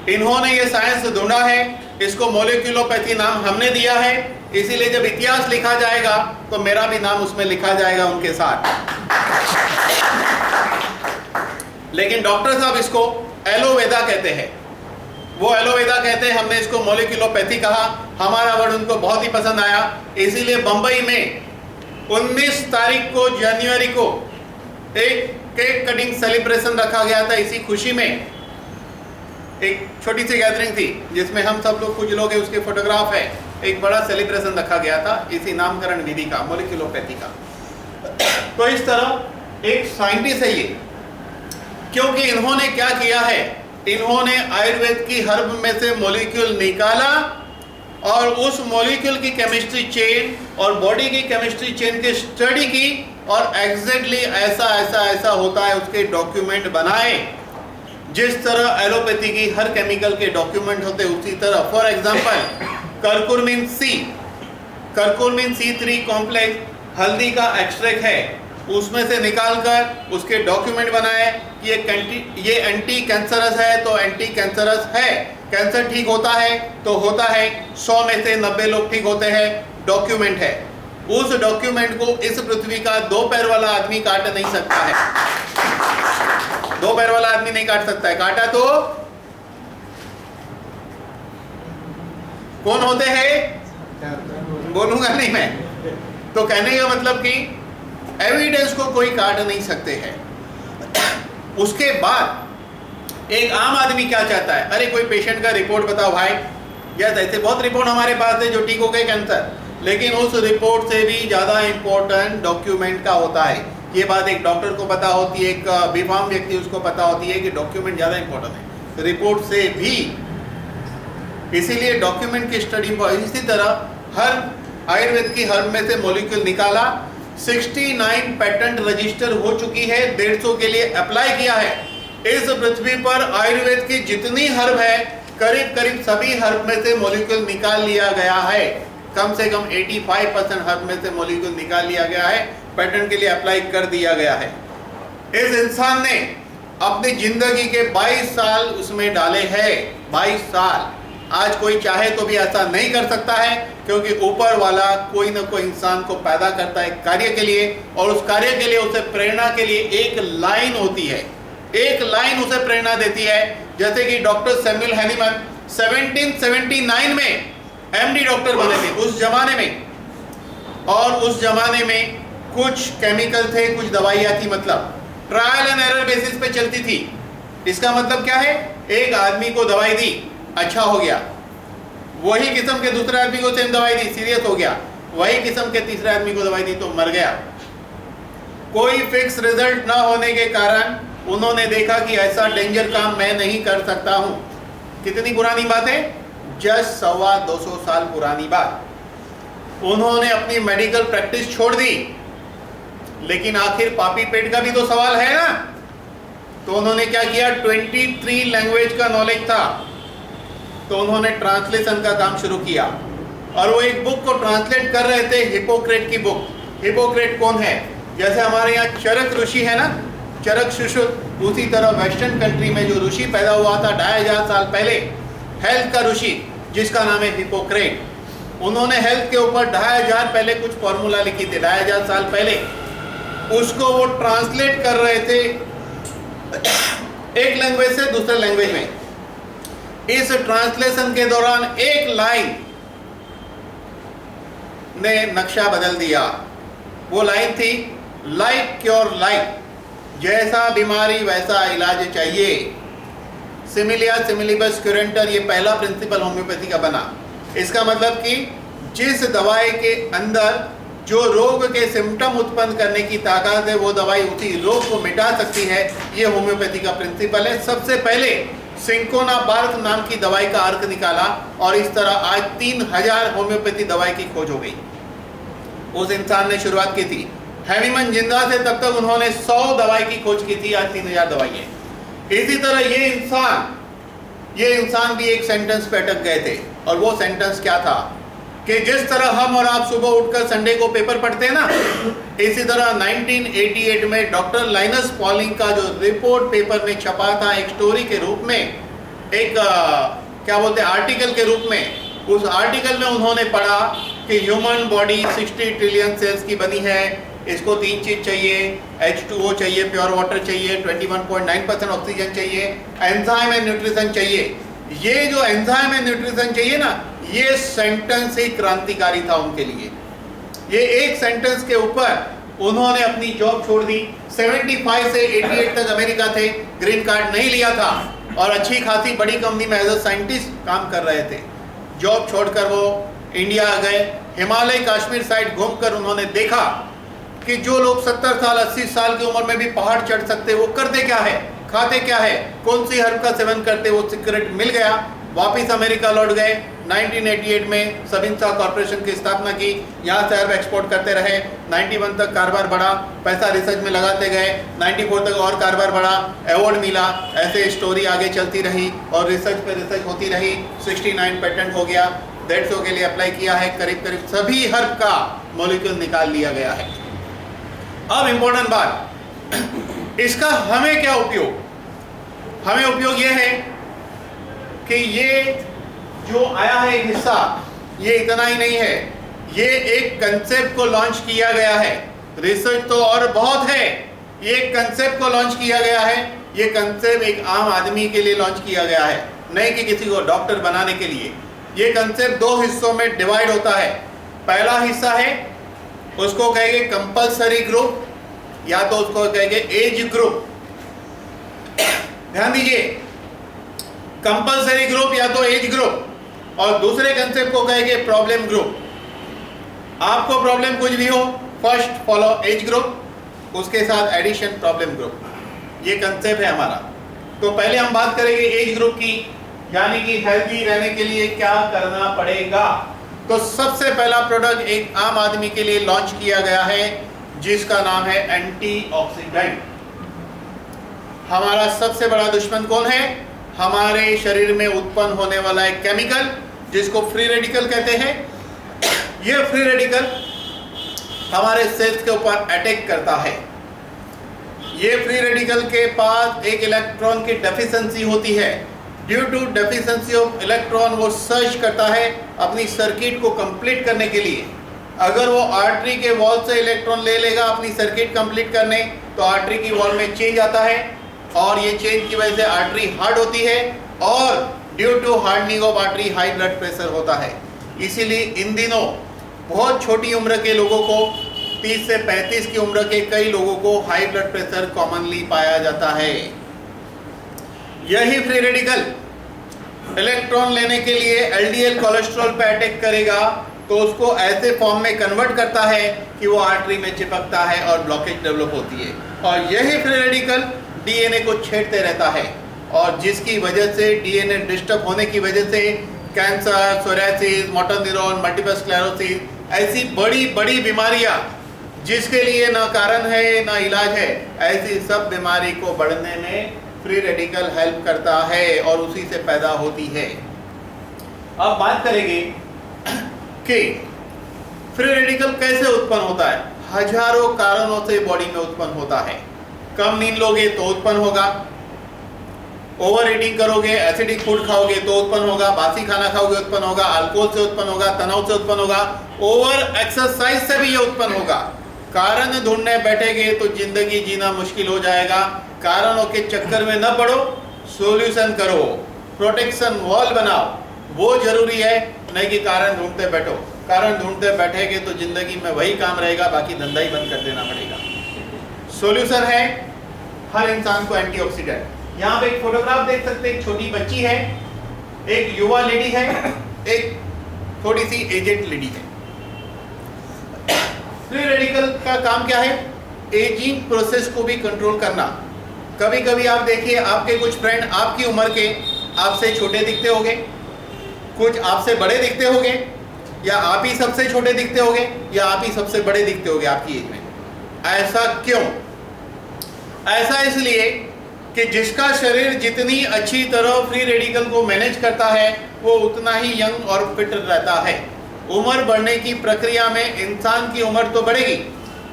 इन्होंने ये साइंस ढूंढा है, इसको मोलिकुलोपैथी नाम हमने दिया है। इसीलिए जब इतिहास लिखा जाएगा तो मेरा भी नाम उसमें लिखा जाएगा उनके साथ। लेकिन डॉक्टर साहब इसको एलोवेदा कहते हैं, वो एलोवेदा कहते हैं, हमने इसको मोलिकुलोपैथी कहा। हमारा वर्ड उनको बहुत ही पसंद आया, इसीलिए बंबई में 19 तारीख को जनवरी को एक केक कटिंग सेलिब्रेशन रखा गया था। इसी खुशी में एक छोटी सी गैदरिंग थी जिसमें हम सब लोग, कुछ लोग हैं, उसके फोटोग्राफ है। एक बड़ा सेलिब्रेशन रखा गया था इसी नामकरण विधि का, मोलिकुलोपैथी का। तो इस तरह एक साइंटिस्ट है ये, क्योंकि इन्होंने क्या किया है, इन्होंने आयुर्वेद की हर्ब में से मॉलिक्यूल निकाला और उस मॉलिक्यूल की केमिस्ट्री चेन और बॉडी की केमिस्ट्री चेन की स्टडी की और एग्जैक्टली ऐसा ऐसा ऐसा होता है उसके डॉक्यूमेंट बनाए। जिस तरह एलोपैथी की हर केमिकल के डॉक्यूमेंट होते उसी तरह, फॉर एग्जांपल करकुमिन C3 कॉम्प्लेक्स हल्दी का एक्सट्रैक्ट है, उसमें से निकालकर उसके डॉक्यूमेंट बनाए कि ये एंटी कैंसरस है तो एंटी कैंसरस है, कैंसर ठीक होता है तो होता है, 100 में से 90 लोग ठीक होते हैं, डॉक्यूमेंट है। उस डॉक्यूमेंट को इस पृथ्वी का 2 पैर वाला आदमी काट नहीं सकता है, 2 पैर वाला आदमी नहीं काट सकता है। काटा तो कौन होते हैं, बोलूंगा नहीं मैं। तो कहने का मतलब कि एविडेंस को कोई काट नहीं सकते हैं। उसके बाद एक आम आदमी क्या चाहता है, अरे कोई पेशेंट का रिपोर्ट बताओ भाई, या ऐसे बहुत रिपोर्ट हमारे पास है जो ठीक हो गए कैंसर, लेकिन उस रिपोर्ट से भी ज़्यादा इम्पोर्टेंट डॉक्यूमेंट का होता है। ये बात एक डॉक्टर को पता होती है, एक विद्वान व्यक्ति उसको पता होती है कि डॉक्यूमेंट ज़्यादा इम्पोर्टेंट है रिपोर्ट से भी। इसीलिए डॉक्यूमेंट की स्टडी। इसी तरह हर आयुर्वेद की हर्ब में से मॉलिक्यूल निकाला, 69 पेटेंट रजिस्टर हो चुकी है, 150 के लिए अप्लाई किया है। इस पृथ्वी पर आयुर्वेद की जितनी हर्ब है करीब करीब सभी हर्ब में से मॉलिक्यूल निकाल लिया गया है। कम से कम 85% हर्ब में से मॉलिक्यूल निकाल लिया गया है, पेटेंट के लिए अप्लाई कर दिया गया है। इस इंसान ने अपनी जिंदगी के 22 साल उसमें डाले हैं, 22 साल। आज कोई चाहे तो भी ऐसा नहीं कर सकता है, क्योंकि ऊपर वाला कोई ना कोई इंसान को पैदा करता है कार्य के लिए, और उस कार्य के लिए उसे प्रेरणा के लिए एक लाइन होती है, एक लाइन उसे प्रेरणा देती है। जैसे कि डॉक्टर सैमुअल हैनीमैन 1779 में एमडी डॉक्टर बने थे उस जमाने में, और उस जमाने में कुछ केमिकल थे, कुछ दवाइयाँ थी, मतलब ट्रायल एंड एरर बेसिस पे चलती थी। इसका मतलब क्या है, एक आदमी को दवाई दी, अच्छा हो गया, वही किस्म के दूसरे आदमी को सेम दवाई दी, सीरियस हो गया, वही किस्म के तीसरे आदमी को दवाई दी तो मर गया। कोई फिक्स रिजल्ट ना होने के कारण उन्होंने देखा कि ऐसा डेंजर काम मैं नहीं कर सकता हूं। कितनी पुरानी बात है, जस्ट 125 साल पुरानी बात। उन्होंने अपनी मेडिकल प्रैक्टिस छोड़ दी, लेकिन आखिर पापी पेट का भी तो सवाल है ना। तो उन्होंने क्या किया, 23 लैंग्वेज का नॉलेज था, तो उन्होंने ट्रांसलेशन का काम शुरू किया, और वो एक बुक को ट्रांसलेट कर रहे थे, हिपोक्रेट की बुक। हिपोक्रेट कौन है, जैसे हमारे यहाँ चरक ऋषि है ना, चरक सुश्रुत, उसी तरह वेस्टर्न कंट्री में जो ऋषि पैदा हुआ था 2500 साल पहले, हेल्थ का ऋषि जिसका नाम है हिपोक्रेट, उन्होंने हेल्थ के ऊपर 2500 पहले कुछ फॉर्मूला लिखी थी, 2500 साल पहले। उसको वो ट्रांसलेट कर रहे थे एक लैंग्वेज से दूसरे लैंग्वेज में। इस ट्रांसलेशन के दौरान एक लाइन ने नक्शा बदल दिया। वो लाइन थी, लाइक क्योर लाइक, जैसा बीमारी वैसा इलाज चाहिए। सिमिलिया सिमिलिबस क्यूरेंटर, ये पहला प्रिंसिपल होम्योपैथी का बना। इसका मतलब कि जिस दवाई के अंदर जो रोग के सिम्टम उत्पन्न करने की ताकत है, वो दवाई उसी रोग को मिटा सकती है। ये होम्योपैथी का प्रिंसिपल है। सबसे पहले सिंकोना बार्क नाम की दवाई का अर्क निकाला, और इस तरह आज 3000 होम्योपैथी दवाई की खोज हो गई। उस इंसान ने शुरुआत की थी। हैनीमन जिंदा थे तब तक उन्होंने 100 दवाई की खोज की थी, आज 3000 दवाई है। इसी तरह ये इंसान भी एक सेंटेंस पे अटक गए थे, और वो सेंटेंस क्या था कि जिस तरह हम और आप सुबह उठकर संडे को पेपर पढ़ते हैं ना, इसी तरह 1988 में डॉक्टर लाइनस पॉलिंग का जो रिपोर्ट पेपर में छपा था एक स्टोरी के रूप में, एक क्या बोलते हैं आर्टिकल के रूप में, उस आर्टिकल में उन्होंने पढ़ा कि ह्यूमन बॉडी 60 ट्रिलियन सेल्स की बनी है, इसको 3 चीज चाहिए, H2O चाहिए, प्योर वाटर चाहिए, 21.9% ऑक्सीजन चाहिए, एंजाइम एंड न्यूट्रिशन चाहिए। ये जो एंजाइम एंड न्यूट्रिशन चाहिए ना, ये सेंटेंस ही क्रांतिकारी था उनके लिए। ये एक सेंटेंस के ऊपर उन्होंने अपनी जॉब छोड़ दी। 75 से 88 तक अमेरिका थे, ग्रीन कार्ड नहीं लिया था, और अच्छी खासी बड़ी कंपनी में एज अ साइंटिस्ट काम कर रहे थे। जॉब छोड़कर वो इंडिया आ गए। हिमालय कश्मीर साइड घूमकर उन्होंने देखा कि जो लोग 70 साल 80 साल की उम्र में भी पहाड़ चढ़ सकते, वो करते क्या है, खाते क्या है, कौन सी हर्ब का सेवन करते, वो सीक्रेट मिल गया। वापिस अमेरिका लौट गए। 1988 में सबिंसा कॉर्पोरेशन की स्थापना की, यहाँ से हर्ब एक्सपोर्ट करते रहे। 91 तक कारोबार बढ़ा, पैसा रिसर्च में लगाते गए। 94 तक और कारोबार बढ़ा, अवार्ड मिला, ऐसे स्टोरी आगे चलती रही और रिसर्च पे रिसर्च होती रही। 69 पेटेंट हो गया, 150 के लिए अप्लाई किया है, करीब करीब सभी हर्ब का मॉलिक्यूल निकाल लिया गया है। अब इम्पोर्टेंट बात, इसका हमें क्या उपयोग? हमें उपयोग यह है कि ये जो आया है एक हिस्सा, ये इतना ही नहीं है, ये एक कंसेप्ट को लॉन्च किया गया है। रिसर्च तो और बहुत है, ये एक कंसेप्ट को लॉन्च किया गया है। ये कंसेप्ट एक आम आदमी के लिए लॉन्च किया गया है, नहीं कि किसी को डॉक्टर बनाने के लिए। ये कंसेप्ट 2 हिस्सों में डिवाइड होता है। पहला हिस्सा है, उसको कहेंगे कंपल्सरी ग्रुप, या तो उसको कहेंगे एज ग्रुप। ध्यान दीजिए, कंपल्सरी ग्रुप या तो एज ग्रुप, और दूसरे कंसेप्ट को कहेंगे प्रॉब्लम ग्रुप। आपको प्रॉब्लम कुछ भी हो, फर्स्ट फॉलो एज ग्रुप, उसके साथ एडिशन प्रॉब्लम ग्रुप। ये कंसेप्ट है हमारा। तो पहले हम बात करेंगे एज ग्रुप की, यानी कि हेल्दी रहने के लिए क्या करना पड़ेगा। तो सबसे पहला प्रोडक्ट एक आम आदमी के लिए लॉन्च किया गया है, जिसका नाम है एंटीऑक्सीडेंट। हमारा सबसे बड़ा दुश्मन कौन है? हमारे शरीर में उत्पन्न होने वाला एक केमिकल, जिसको फ्री रेडिकल कहते हैं। यह फ्री रेडिकल हमारे सेल्स के ऊपर अटैक करता है। ये फ्री रेडिकल के पास एक इलेक्ट्रॉन की डेफिशिएंसी होती है। Due to deficiency of electron वो सर्च करता है अपनी सर्किट को कंप्लीट करने के लिए। अगर वो आर्टरी के वॉल से इलेक्ट्रॉन ले लेगा अपनी सर्किट कंप्लीट करने, तो आर्टरी की वॉल में चेंज आता है, और ये चेंज की वजह से आर्टरी हार्ड होती है, और due to hardening of artery high blood pressure होता है। इसीलिए इन दिनों बहुत छोटी उम्र के लोगों को, 30 से 35 की उम्र के कई लोगों को हाई ब्लड प्रेशर कॉमनली पाया जाता है। यही फ्री रेडिकल इलेक्ट्रॉन लेने के लिए एलडीएल कोलेस्ट्रॉल पे अटैक करेगा, तो उसको ऐसे फॉर्म में कन्वर्ट करता है कि वो आर्टरी में चिपकता है और ब्लॉकेज डेवलप होती है। और यही फ्री रेडिकल डीएनए को छेड़ते रहता है, और जिसकी वजह से डीएनए डिस्टर्ब होने की वजह से cancer, psoriasis, motor neuron, multiple sclerosis, ऐसी बड़ी बड़ी बीमारियां जिसके लिए ना कारण है ना इलाज है, ऐसी सब बीमारी को बढ़ने में फ्री रेडिकल हेल्प करता है और उसी से पैदा होती है। अब बात करेंगे कि फ्री रेडिकल कैसे उत्पन्न होता है। हजारों कारणों से बॉडी में उत्पन्न होता है। कम नींद लोगे तो उत्पन्न होगा, ओवर ईटिंग करोगे, एसिडिक फूड खाओगे तो उत्पन्न होगा, बासी खाना खाओगे उत्पन्न होगा, अल्कोहल से उत्पन्न होगा, तनाव से उत्पन्न होगा, ओवर एक्सरसाइज से भी ये उत्पन्न होगा। कारण ढूंढने बैठेगे तो जिंदगी जीना मुश्किल हो जाएगा। कारणों के चक्कर में न पड़ो, सॉल्यूशन करो, प्रोटेक्शन वॉल बनाओ, वो जरूरी है, नहीं कि कारण ढूंढते बैठो। कारण ढूंढते बैठेगे तो जिंदगी में वही काम रहेगा, बाकी धंधा ही बंद कर देना पड़ेगा। सॉल्यूशन है हर इंसान को एंटीऑक्सीडेंट। यहाँ पे एक फोटोग्राफ देख सकते हैं, एक छोटी बच्ची है, एक युवा लेडी है, एक थोड़ी सी एजेड लेडी है। फ्री रेडिकल का काम क्या है? एजिंग प्रोसेस को भी कंट्रोल करना। कभी कभी आप देखिए, आपके कुछ फ्रेंड आपकी उम्र के आपसे छोटे दिखते होंगे, कुछ आपसे बड़े दिखते होंगे, या आप ही सबसे छोटे दिखते होगे या आप ही सबसे बड़े दिखते होगे आपकी एज में। ऐसा क्यों? ऐसा इसलिए कि जिसका शरीर जितनी अच्छी तरह फ्री रेडिकल को मैनेज करता है वो उतना ही यंग और फिट रहता है। उम्र बढ़ने की प्रक्रिया में इंसान की उम्र तो बढ़ेगी,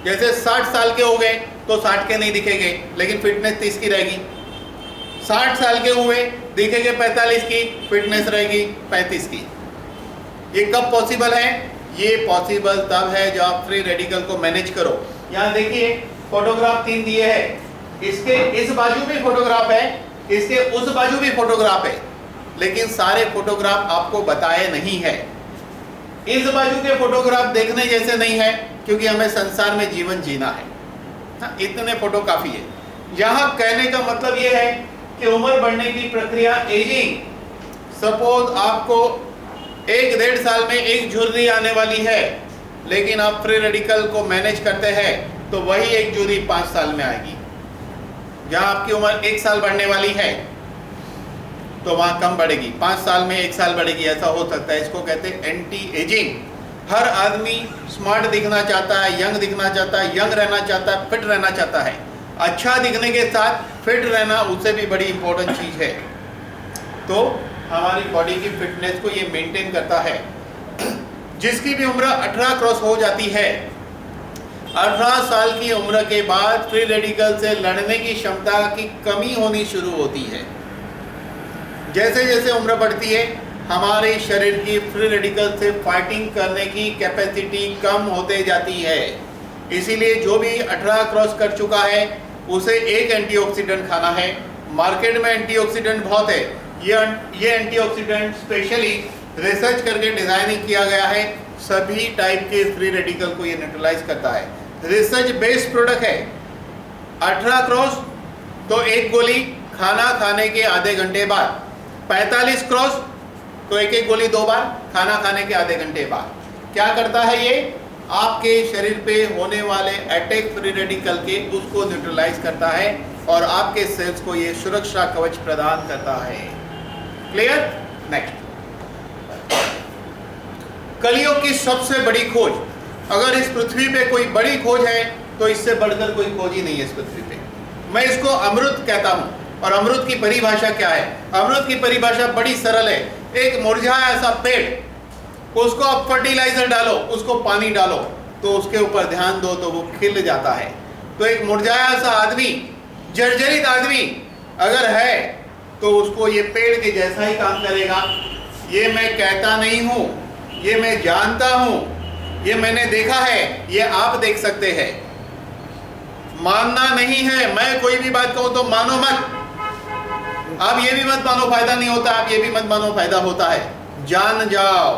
जैसे 60 साल के हो गए तो 60 के नहीं दिखेंगे, लेकिन फिटनेस 30 की रहेगी। 60 साल के हुए दिखेंगे 45 की, फिटनेस रहेगी 35 की। ये कब पॉसिबल है? ये पॉसिबल तब है जब आप फ्री रेडिकल को मैनेज करो। यहाँ देखिए फोटोग्राफ 3 दिए हैं, इसके इस बाजू भी फोटोग्राफ है, इसके उस बाजू भी फोटोग्राफ है, लेकिन सारे फोटोग्राफ आपको बताए नहीं है। इस बाजू के फोटोग्राफ देखने जैसे नहीं है क्योंकि हमें संसार में जीवन जीना है। हाँ, इतने फोटो काफी है। यहाँ कहने का मतलब ये है कि उम्र बढ़ने की प्रक्रिया, एजिंग, सपोज आपको 1-1.5 साल में एक झुर्री आने वाली है, लेकिन आप फ्री रेडिकल को मैनेज करते हैं तो वही एक झुर्री 5 साल में आएगी। जहां आपकी उम्र 1 साल बढ़ने वाली है तो वहां कम बढ़ेगी, 5 साल में 1 साल बढ़ेगी, ऐसा हो सकता है। इसको कहते हैं एंटी एजिंग। हर आदमी स्मार्ट दिखना चाहता है, यंग दिखना चाहता है, यंग रहना चाहता है, फिट रहना चाहता है। अच्छा दिखने के साथ फिट रहना उससे भी बड़ी इंपॉर्टेंट चीज है। तो हमारी बॉडी की फिटनेस को ये मेंटेन करता है। जिसकी भी उम्र 18 क्रॉस हो जाती है, 18 साल की उम्र के बाद फ्री रेडिकल से लड़ने की क्षमता की कमी होनी शुरू होती है। जैसे जैसे उम्र बढ़ती है हमारे शरीर की फ्री रेडिकल से फाइटिंग करने की कैपेसिटी कम होते जाती है। इसीलिए जो भी 18 क्रॉस कर चुका है उसे एक एंटीऑक्सीडेंट खाना है। मार्केट में एंटीऑक्सीडेंट बहुत है। ये एंटीऑक्सीडेंट स्पेशली रिसर्च करके डिजाइनिंग किया गया है। सभी टाइप के फ्री रेडिकल को ये न्यूट्रलाइज करता है। रिसर्च बेस्ड प्रोडक्ट है। 18 क्रॉस तो एक गोली खाना खाने के आधे घंटे बाद, 45 क्रॉस तो एक गोली 2 बार खाना खाने के आधे घंटे बाद। क्या करता है ये? आपके शरीर पे होने वाले अटैक फ्री रेडिकल के उसको न्यूट्रलाइज करता है और आपके सेल्स को ये सुरक्षा कवच प्रदान करता है। क्लियर? नेक्स्ट, कलयुग की सबसे बड़ी खोज। अगर इस पृथ्वी पे कोई बड़ी खोज है तो इससे बढ़कर कोई खोज ही नहीं है इस पृथ्वी पे। मैं इसको अमृत कहता हूं। और अमृत की परिभाषा क्या है? अमृत की परिभाषा बड़ी सरल है। एक मुरझाया सा पेड़, उसको आप फर्टिलाइजर डालो, उसको पानी डालो तो उसके ऊपर ध्यान दो तो वो खिल जाता है। तो एक मुरझाया सा आदमी, जर्जरित आदमी अगर है तो उसको ये पेड़ के जैसा ही काम करेगा। ये मैं कहता नहीं हूं, ये मैं जानता हूं, ये मैंने देखा है, ये आप देख सकते हैं। मानना नहीं है, मैं कोई भी बात कहूं तो मानो मत। आप ये भी मत मानो फायदा नहीं होता, आप ये भी मत मानो फायदा होता है। जान जाओ,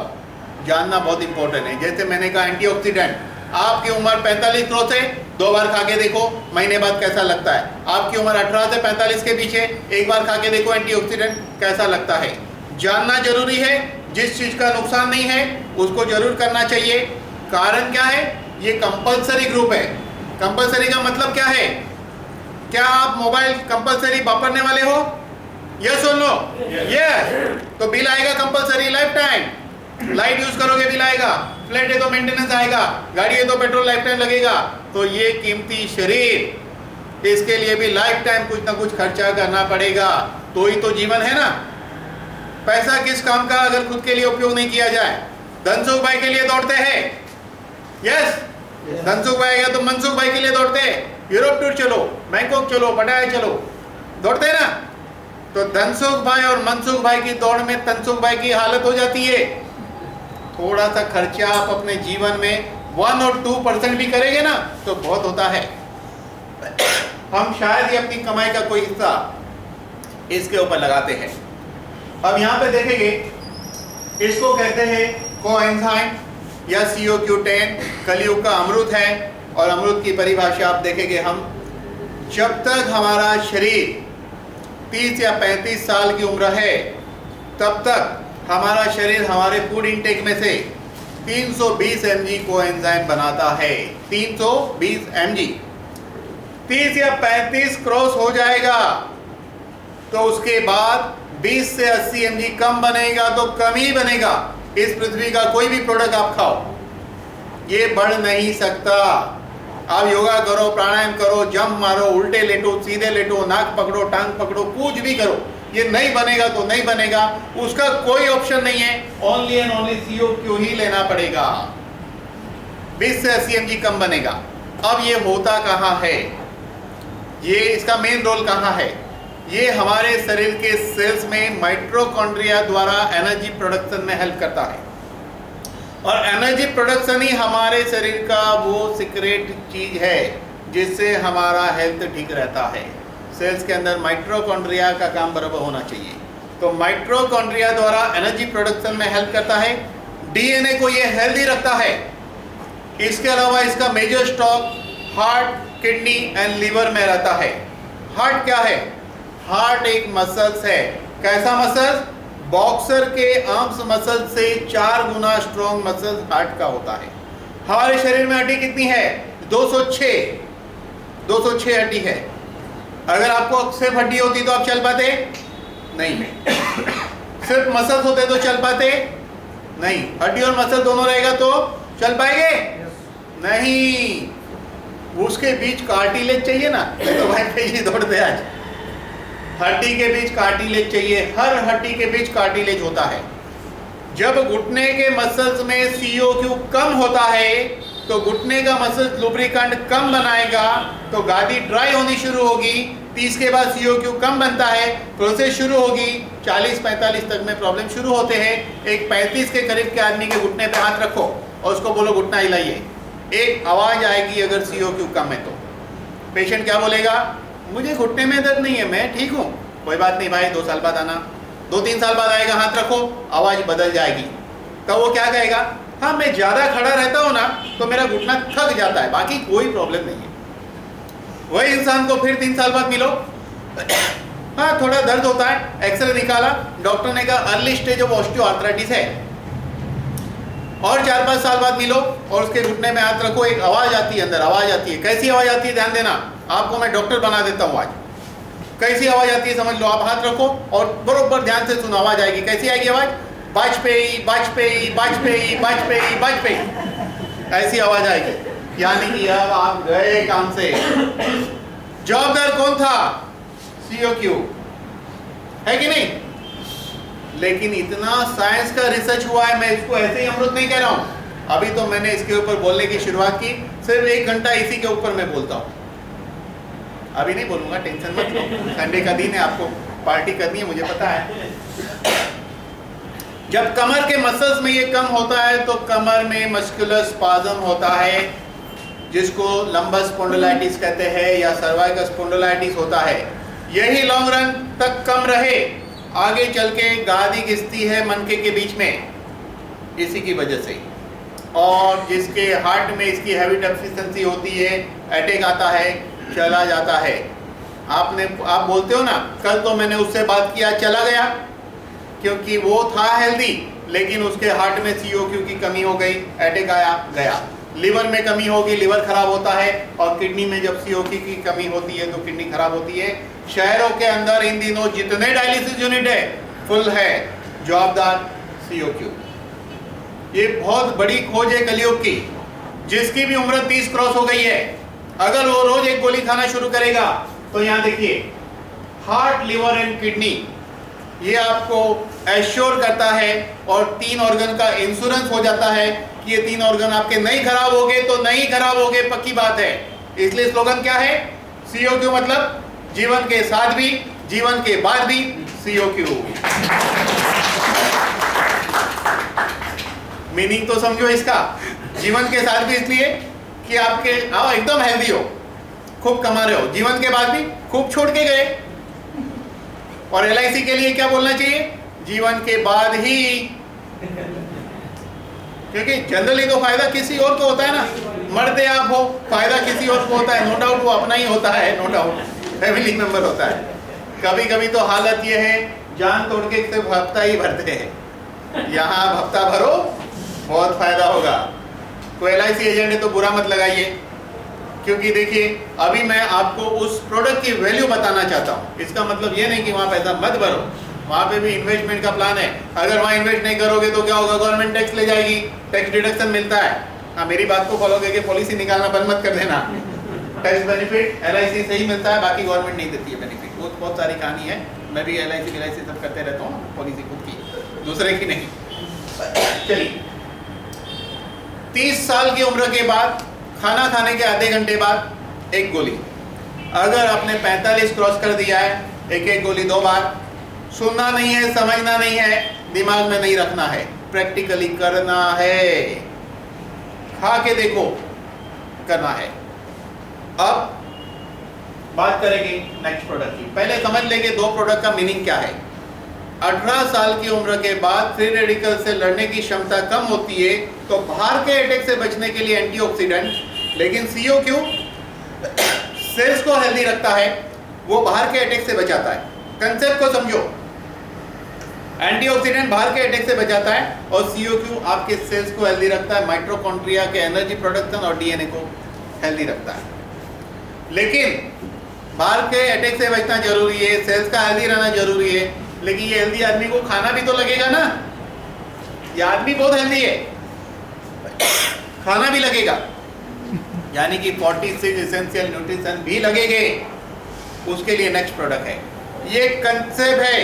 जानना बहुत इंपॉर्टेंट है। जैसे मैंने कहा एंटीऑक्सीडेंट, आपकी उम्र 45 क्रॉस है, 2 बार खा के देखो महीने बाद कैसा लगता है। आपकी उम्र 18 से 45 के पीछे एक बार खा के देखो एंटीऑक्सीडेंट कैसा लगता है। जानना जरूरी है। जिस चीज का नुकसान नहीं है उसको जरूर करना चाहिए। कारण क्या है? ये कंपलसरी ग्रुप है। कंपलसरी का मतलब क्या है? क्या आप मोबाइल कंपलसरी वापरने वाले हो? यस और नो? यस। तो बिल आएगा compulsory life time. Light use करोगे बिल आएगा, फ्लैट है तो मेंटेनेंस आएगा, गाड़ी है तो पेट्रोल लाइफ टाइम लगेगा। तो ये कीमती शरीर, इसके लिए भी लाइफ टाइम कुछ ना कुछ खर्चा करना पड़ेगा। तो ही तो जीवन है ना। पैसा किस काम का अगर खुद के लिए उपयोग नहीं किया जाए? धनसुख भाई के लिए दौड़ते हैं। यस, धनसुख भाई गया तो मनसुख भाई के लिए दौड़ते हैं। यूरोप टूर चलो, बैंकॉक चलो, पटाया चलो, दौड़ते हैं ना। तो धनसुख भाई और मनसुख भाई की दौड़ में तनसुख भाई की हालत हो जाती है। थोड़ा सा खर्चा आप अपने जीवन में 1 और 2% भी करेंगे ना तो बहुत होता है। हम शायद ही अपनी कमाई का कोई हिस्सा इसके ऊपर लगाते हैं। अब यहाँ पे देखेंगे, इसको कहते हैं कोएंजाइम या CO-Q10। कलयुग का अमृत है। और अमृत की परिभाषा आप देखेंगे, हम जब तक हमारा शरीर 30 या 35 साल की उम्र है तब तक हमारा शरीर हमारे फूड इंटेक में से 320 mg कोएंजाइम बनाता है। 320 mg। 30 या 35 क्रॉस हो जाएगा तो उसके बाद 20 से 80 mg कम बनेगा तो कम ही बनेगा। इस पृथ्वी का कोई भी प्रोडक्ट आप खाओ, ये बढ़ नहीं सकता। आप योगा करो, प्राणायाम करो, जंप मारो, उल्टे लेटो, सीधे लेटो, नाक पकड़ो, टांग पकड़ो, कुछ भी करो, ये नहीं बनेगा तो नहीं बनेगा, उसका कोई ऑप्शन नहीं है। ओनली एंड ओनली CO2 ही लेना पड़ेगा, 20 से 80 mg कम बनेगा। अब ये होता कहाँ है, ये इसका मेन रोल कहाँ है? ये हमारे शरीर के सेल्स में माइटोकॉन्ड्रिया द्वारा एनर्जी प्रोडक्शन में हेल्प करता है, और एनर्जी प्रोडक्शन ही हमारे शरीर का वो सीक्रेट चीज है जिससे हमारा हेल्थ ठीक रहता है। सेल्स के अंदर माइटोकॉन्ड्रिया का काम बराबर होना चाहिए, तो माइटोकॉन्ड्रिया द्वारा एनर्जी प्रोडक्शन में हेल्प करता है। DNA को ये हेल्दी रखता है। इसके अलावा इसका major stock heart, kidney and liver में रहता है। हार्ट क्या है? हार्ट एक मसल्स है। कैसा मसल्स? बॉक्सर के आर्म्स मसल से 4 गुना स्ट्रॉन्ग मसल्स हार्ट का होता है। हमारे शरीर में हड्डी कितनी है? 206 हड्डी है। अगर आपको सिर्फ हड्डी होती तो आप चल पाते? नहीं। सिर्फ मसल्स होते तो चल पाते? नहीं। हड्डी और मसल दोनों रहेगा तो चल पाएंगे? नहीं। उसके बीच कार्टिलेज चाहिए ना, तो भाई पेशी दौड़ते आज। हड्डी के बीच कार्टिलेज चाहिए, हर हड्डी के बीच कार्टिलेज होता है। जब घुटने के मसल्स में CO2 कम होता है तो घुटने का मसल लुब्रिकेंट कम बनाएगा, तो गादी ड्राई होनी शुरू होगी। 30 के बाद CO2 कम बनता है, प्रोसेस शुरू होगी। 40-45 तक में प्रॉब्लम शुरू होते हैं। एक 35 के करीब के आदमी के घुटने पे हाथ रखो और उसको बोलो घुटना हिलाइए, एक आवाज आएगी अगर CO2 कम है तो। पेशेंट क्या बोलेगा? मुझे घुटने में दर्द नहीं है, मैं ठीक हूँ। कोई बात नहीं भाई, 2 साल बाद आना। 2-3 साल बाद आएगा, हाथ रखो, आवाज बदल जाएगी। तो वो क्या कहेगा? हाँ, मैं ज्यादा खड़ा रहता हूँ ना तो मेरा घुटना थक जाता है, बाकी कोई प्रॉब्लम नहीं है। वही इंसान को फिर 3 साल बाद मिलो, हाँ थोड़ा दर्द होता है, एक्सरे निकाला, डॉक्टर ने कहा अर्ली स्टेज ऑफ ऑस्टियोआर्थराइटिस है। और 4-5 साल बाद मिलो और उसके घुटने में हाथ रखो, एक आवाज आती है, अंदर आवाज आती है। कैसी आवाज आती है? ध्यान देना, आपको मैं डॉक्टर बना देता हूँ आज। कैसी आवाज आती है समझ लो। आप हाथ रखो और बरोबर ध्यान से सुनो, आवाज आएगी। कैसी आएगी आवाज? वाजपेयी वाजपेयी वाजपेयी वाजपेयी वाजपेयी, ऐसी आवाज आएगी। यानी कि अब आप गए काम से। जवाबदार कौन था? CO2 है कि नहीं? लेकिन इतना साइंस का रिसर्च हुआ है, मैं इसको ऐसे ही अमृत नहीं कह रहा हूं। अभी तो मैंने इसके ऊपर बोलने की शुरुआत की, सिर्फ 1 घंटा इसी के ऊपर मैं बोलता हूं। अभी नहीं बोलूंगा, टेंशन मत लो, संडे का दिन है, आपको पार्टी करनी है, मुझे पता है। जब कमर के मसल्स में ये कम होता है तो कमर में मस्कुलर स्पाज्म होता है, जिसको लंबस स्पॉन्डिलाइटिस कहते हैं या सर्वाइकल स्पॉन्डिलाइटिस होता है। यही लॉन्ग रन तक कम रहे, आगे चल के गादी घिसती है मनके के बीच में, इसी की वजह से। और जिसके हार्ट में इसकी हैवी डेफिशिएंसी होती है, अटैक आता है, चला जाता है। आप बोलते हो ना, कल तो मैंने उससे बात किया, चला गया, क्योंकि वो था हेल्दी लेकिन उसके हार्ट में CO2 की कमी हो गई, अटैक आया, गया। लिवर में कमी होगी, लिवर खराब होता है, और किडनी में जब CO2 की कमी होती है तो किडनी खराब होती है। शहरों के अंदर इन दिनों जितने डायलिसिस यूनिट है फुल है, जवाबदार CO2। ये बहुत बड़ी खोज है कलयुग की। जिसकी भी उम्र 30 क्रॉस हो गई है, अगर वो रोज एक गोली खाना शुरू करेगा तो यहाँ देखिए, हार्ट, लिवर एंड किडनी, ये आपको एश्योर करता है और 3 ऑर्गन का इंश्योरेंस हो जाता है कि ये 3 ऑर्गन आपके नहीं खराब होंगे तो नहीं खराब होंगे, पक्की बात है। इसलिए स्लोगन क्या है? CO2 मतलब जीवन के साथ भी, जीवन के बाद भी CO2। मीनिंग तो समझो इसका। जीवन के साथ भी इसलिए कि आपके एकदम हेल्दी हो, खूब कमा रहे हो, जीवन के बाद भी खूब छोड़ के गए। और LIC के लिए क्या बोलना चाहिए? जीवन के बाद ही, क्योंकि जनरली तो फायदा किसी और को होता है ना, मरते आप हो, फायदा किसी और को होता है, नो डाउट वो अपना ही होता है, नो डाउट फैमिली मेंबर होता है। कभी कभी तो हालत ये है, जान तोड़ के सिर्फ हफ्ता ही भरते हैं। यहाँ हफ्ता भरो, बहुत फायदा होगा। कोई LIC एजेंट है तो बुरा मत लगाइए, क्योंकि देखिए अभी मैं आपको उस प्रोडक्ट की वैल्यू बताना चाहता हूँ। इसका मतलब ये नहीं कि वहाँ पैसा मत भरो, वहां पे भी इन्वेस्टमेंट का प्लान है। अगर वहां इन्वेस्ट नहीं करोगे तो क्या होगा, गवर्नमेंट टैक्स ले जाएगी, टैक्स डिडक्शन मिलता है। हाँ, मेरी बात को फॉलो करके पॉलिसी निकालना बंद मत कर देना। टैक्स बेनिफिट LIC से ही मिलता है, बाकी गवर्नमेंट नहीं देती है बेनिफिट। बहुत सारी कहानी है, मैं भी LIC सब करते रहता हूँ, पॉलिसी खुद की, दूसरे की नहीं। चलिए, 30 साल की उम्र के बाद खाना खाने के आधे घंटे बाद एक गोली। अगर आपने 45 क्रॉस कर दिया है, एक गोली 2 बार। सुनना नहीं है, समझना नहीं है, दिमाग में नहीं रखना है, प्रैक्टिकली करना है। खा के देखो, करना है। अब बात करेंगे नेक्स्ट प्रोडक्ट की। पहले समझ लेंगे 2 प्रोडक्ट का मीनिंग क्या है। 18 साल की उम्र के बाद फ्री रेडिकल से लड़ने की क्षमता कम होती है, तो बाहर के अटैक से बचने के लिए एंटीऑक्सीडेंट। लेकिन CO क्यों? सेल्स को हेल्दी रखता है, वो बाहर के अटैक से बचाता है। कंसेप्ट को समझो, एंटीऑक्सीडेंट बाहर के अटैक से बचाता है और CO आपके सेल्स को हेल्दी रखता है, माइटोकॉन्ड्रिया के एनर्जी प्रोडक्शन और DNA को हेल्दी रखता है। लेकिन बाहर के अटैक से बचना जरूरी है, सेल्स का हेल्दी रहना जरूरी है, लेकिन ये हेल्दी आदमी को खाना भी तो लगेगा ना। ये आदमी बहुत हेल्दी है, खाना भी लगेगा, यानी कि 46 एसेंशियल न्यूट्रिशन भी लगेंगे। उसके लिए नेक्स्ट प्रोडक्ट है। ये कंसेप्ट है,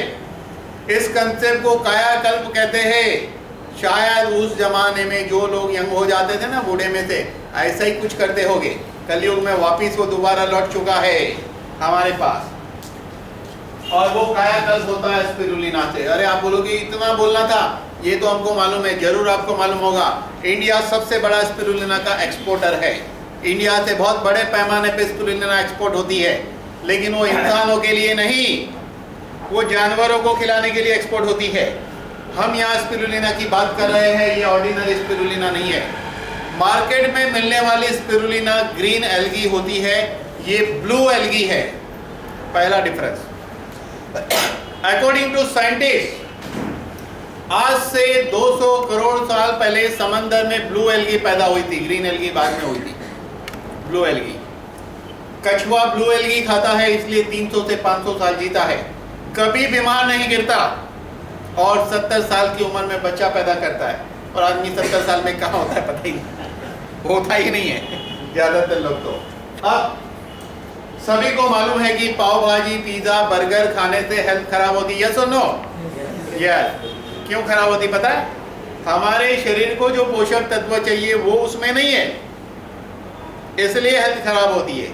इस कंसेप्ट को कायाकल्प कहते हैं। शायद उस जमाने में जो लोग यंग हो जाते थे ना, बूढ़े में से, ऐसा ही कुछ करते होंगे। कलयुग में वापिस वो दोबारा लौट चुका है हमारे पास, और वो कायाकल्प होता है स्पिरुलिना से। अरे आप बोलोगे इतना बोलना था, ये तो हमको मालूम है, जरूर आपको मालूम होगा। इंडिया सबसे बड़ा स्पिरुलिना का एक्सपोर्टर है। इंडिया से बहुत बड़े पैमाने पे स्पिरुलिना एक्सपोर्ट होती है, लेकिन वो इंसानों के लिए नहीं, वो जानवरों को खिलाने के लिए एक्सपोर्ट होती है। हम यहाँ स्पिरुलिना की बात कर रहे हैं, ये ऑर्डिनरी स्पिरुलिना नहीं है। मार्केट में मिलने वाली स्पिरुलिना ग्रीन एल्गी होती है, ये ब्लू एल्गी है। पहला डिफरेंस। अकॉर्डिंग टू साइंटिस्ट, आज से 200 करोड़ साल पहले समंदर में ब्लू एल्गी पैदा हुई थी, ग्रीन एल्गी बाद में हुई थी। ब्लू एल्गी, कछुआ ब्लू एल्गी खाता है, इसलिए 300 से 500 साल जीता है, कभी बीमार नहीं गिरता, और 70 साल की उम्र में बच्चा पैदा करता है। और आदमी 70 साल में कहाँ होता है पता ही नहीं, होता ही नहीं है ज्यादातर लोग तो। अब सभी को मालूम है कि पाव भाजी, पिज्जा, बर्गर खाने से हेल्थ खराब होती है, यस और नो? यस। क्यों खराब होती पता है? हमारे शरीर को जो पोषक तत्व चाहिए वो उसमें नहीं है, इसलिए हेल्थ खराब होती है।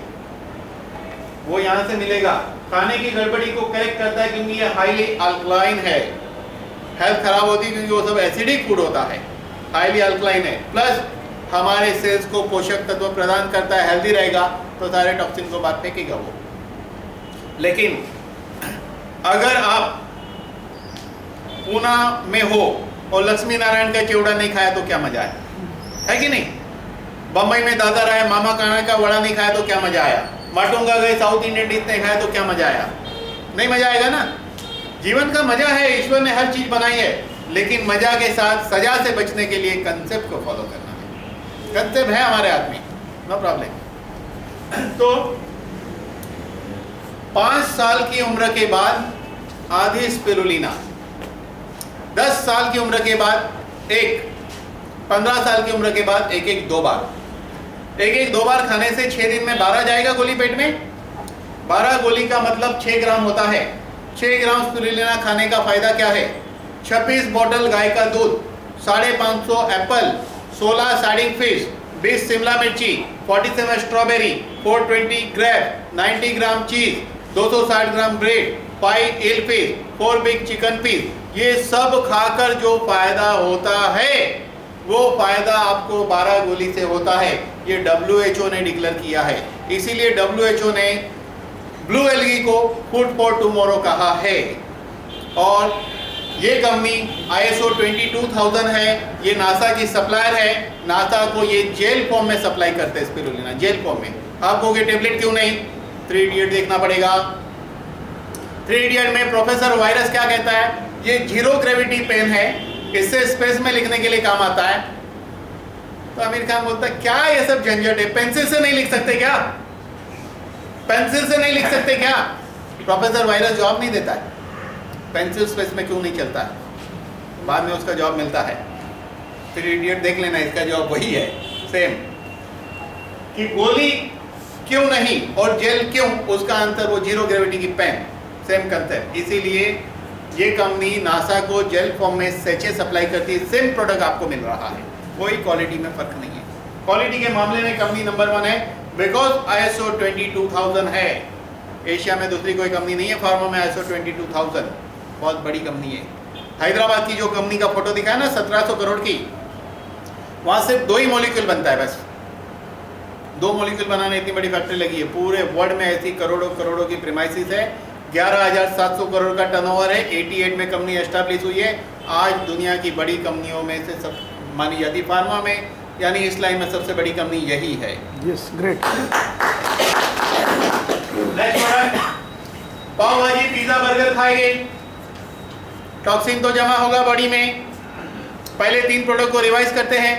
वो यहाँ से मिलेगा, खाने की गड़बड़ी को करेक्ट करता है, क्योंकि ये हाईली अल्कलाइन है। हेल्थ खराब होती है क्योंकि वो सब एसिडिक फूड होता है, हाईली अल्कलाइन है। प्लस हमारे सेल्स को पोषक तत्व प्रदान करता है, हेल्दी रहेगा तो सारे टॉक्सिन को बाहर फेंकेगा वो। लेकिन अगर आप पूना में हो और लक्ष्मी नारायण का चिवड़ा नहीं खाया तो क्या मजा है कि नहीं? बम्बई में दादा रहे, मामा काना का वड़ा नहीं खाया तो क्या मजा आया? माटुंगा गए, साउथ इंडियन डिश नहीं खाया तो क्या मजा आया? नहीं मजा आएगा ना। जीवन का मजा है, ईश्वर ने हर चीज बनाई है, लेकिन मजा के साथ सजा से बचने के लिए कंसेप्ट को फॉलो करना है। कंसेप्ट है हमारे आदमी, नो प्रॉब्लम। तो 5 साल की उम्र के बाद आधी स्पिरुलिना, 10 साल की उम्र के बाद एक, 15 साल की उम्र के बाद एक 2 बार, एक 2 बार खाने से 6 दिन में 12 जाएगा गोली पेट में। 12 गोली का मतलब 6 ग्राम होता है। 6 ग्राम स्पिरुलिना खाने का फायदा क्या है? 26 बोतल गाय का दूध, 550 एप्पल, 16 साइडिंग फिश, 20 शिमला मिर्ची, 47 strawberry, 420 grep, 90 gram cheese, 260 gram bread, 5 L fish, 4 big chicken piece, ये सब खाकर जो फायदा होता है वो फायदा आपको 12 गोली से होता है। ये WHO ने डिक्लेयर किया है, इसीलिए WHO ने ब्लू एल्गी को फूड फॉर टुमारो कहा है। और ये कंपनी ISO 22000 है, ये नासा की सप्लायर है। नासा को ये जेल फॉर्म में सप्लाई करते हैं स्पिरुलिना, जेल फॉर्म में। आप कहोगे टेबलेट क्यों नहीं? 3 इडियट देखना पड़ेगा। 3 इडियट में प्रोफेसर वायरस क्या कहता है? ये 0 ग्रेविटी पेन है, इससे स्पेस में लिखने के लिए काम आता है। तो आमिर खान बोलता है क्या ये सब झंझट है, पेंसिल से नहीं लिख सकते क्या? पेंसिल से नहीं लिख सकते क्या? प्रोफेसर वायरस जवाब नहीं देता है। पेंसिल स्पेस में क्यों नहीं चलता है? बाद में उसका जॉब मिलता है, फिर इडियट देख लेना, इसका जॉब वही है सेम। कि गोली क्यों नहीं और जेल क्यों, उसका आंसर वो जीरो ग्रेविटी की पेन, सेम कंसेप्ट। इसीलिए ये कंपनी नासा को जेल फॉर्म में सैचे सप्लाई करती है, सेम प्रोडक्ट आपको मिल रहा है, कोई क्वालिटी में फर्क नहीं है। क्वालिटी के मामले में कंपनी नंबर 1 है, बिकॉज ISO 22000 है। एशिया में दूसरी कोई कंपनी नहीं है फार्मा में ISO 22000, बहुत बड़ी कंपनी है। हैदराबाद की जो कंपनी का फोटो दिखा है ना 1700 करोड़ की, वहाँ सिर्फ 2 ही मॉलिक्यूल बनता है, बस 2 मॉलिक्यूल बनाने इतनी बड़ी फैक्ट्री लगी है। पूरे वर्ल्ड में ऐसी करोड़ों करोड़ों की प्रीमाइसिस है। 11,700 करोड़ का टर्नओवर है। 88 में कंपनी एस्टैब्लिश हुई है। आज दुनिया की बड़ी कंपनियों में से सब मानी जाती, फार्मा में यानी इस लाइन में सबसे बड़ी कंपनी यही है। Yes, great. नेक्स्ट प्रोडक्ट, पाव भाजी पिज्जा बर्गर खाएंगे, टॉक्सिन तो जमा होगा बॉडी में। पहले 3 प्रोडक्ट को रिवाइज करते हैं।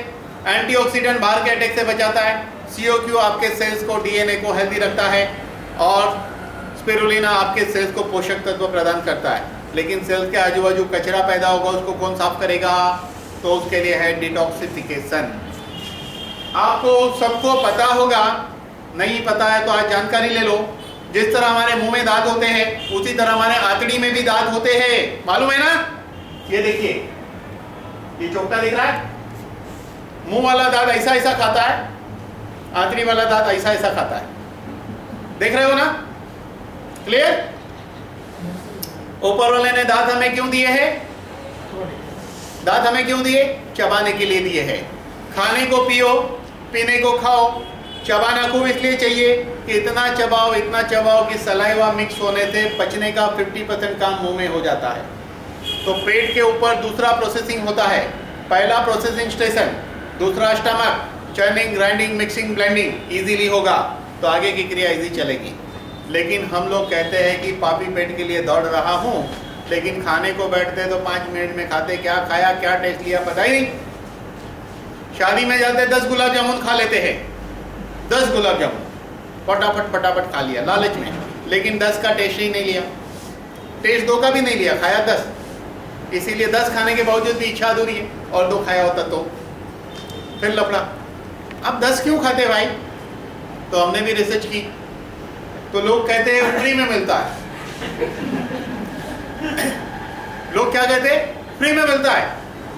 एंटीऑक्सीडेंट बाहर के अटैक से बचाता है, CO2 आपके सेल्स को, DNA को हेल्दी रखता है, और स्पिरुलिना आपके सेल्स को पोषक तत्व प्रदान करता है। लेकिन सेल्स के आजू बाजू कचरा पैदा होगा, उसको कौन साफ करेगा? तो उसके लिए है डिटॉक्सिफिकेशन। आपको सबको पता होगा, नहीं पता है तो आज जानकारी ले लो। जिस तरह हमारे मुंह में दांत होते हैं, उसी तरह हमारे आंतड़ी में भी दांत होते हैं, मालूम है ना? ये देखिए, ये चोकटा दिख रहा है, मुंह वाला दांत ऐसा ऐसा खाता है, आंतड़ी वाला दांत ऐसा ऐसा खाता है, देख रहे हो ना? क्लियर? ऊपर वाले ने दांत हमें क्यों दिए हैं? दांत हमें क्यों दिए? चबाने के लिए दिए हैं। खाने को पियो, पीने को खाओ, चबाना खूब इसलिए चाहिए कि इतना चबाओ कि सलाइवा मिक्स होने से पचने का 50% काम मुंह में हो जाता है। तो पेट के ऊपर दूसरा प्रोसेसिंग होता है, पहला प्रोसेसिंग स्टेशन, दूसरा stomach, churning, grinding, mixing, blending easily होगा तो आगे की क्रिया इजी चलेगी। लेकिन हम लोग कहते हैं कि पापी पेट के लिए दौड़ रहा हूँ, लेकिन खाने को बैठते तो 5 मिनट में खाते, क्या खाया, क्या टेस्ट लिया पता ही नहीं। शादी में जाते 10 गुलाब जामुन खा लेते हैं, 10 गुलाब जामुन फटाफट खा लिया लालच में, लेकिन 10 का टेस्ट ही नहीं लिया, टेस्ट 2 का भी नहीं लिया, खाया 10। इसीलिए 10 खाने के बावजूद भी इच्छा अधूरी है, और 2 खाया होता तो फिर लफड़ा। अब 10 क्यों खाते भाई? तो हमने भी रिसर्च की, तो लोग कहते हैं फ्री में मिलता है। लोग क्या कहते हैं? फ्री में मिलता है।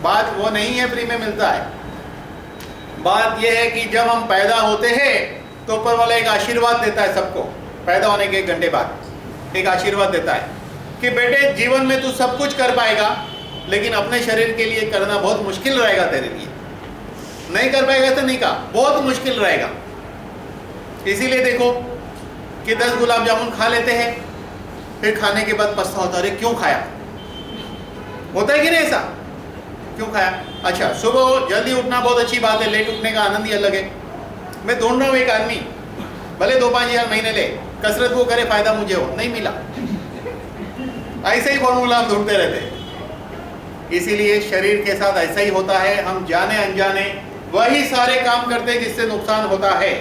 बात वो नहीं है फ्री में मिलता है। बात यह है कि जब हम पैदा होते हैं तो ऊपर वाला एक आशीर्वाद देता है सबको, पैदा होने के 1 घंटे बाद एक आशीर्वाद देता है कि बेटे जीवन में तू सब कुछ कर पाएगा, लेकिन अपने शरीर के लिए करना बहुत मुश्किल रहेगा तेरे लिए। नहीं कर पाएगा तो नहीं का, बहुत मुश्किल रहेगा। इसीलिए देखो कि 10 गुलाब जामुन खा लेते हैं, फिर खाने के बाद पछता होता है, क्यों खाया? होता है कि नहीं ऐसा? क्यों खाया? अच्छा, सुबह जल्दी उठना बहुत अच्छी बात है, लेट उठने का आनंद ही अलग है। मैं ढूंढ रहा हूँ एक आदमी, भले 2-5 हज़ार महीने ले, कसरत वो करे, फायदा मुझे हो, नहीं मिला। ऐसे ही फॉर्मूला हम ढूंढते रहते हैं। इसीलिए शरीर के साथ ऐसा ही होता है, हम जाने अनजाने वही सारे काम करते हैं जिससे नुकसान होता है।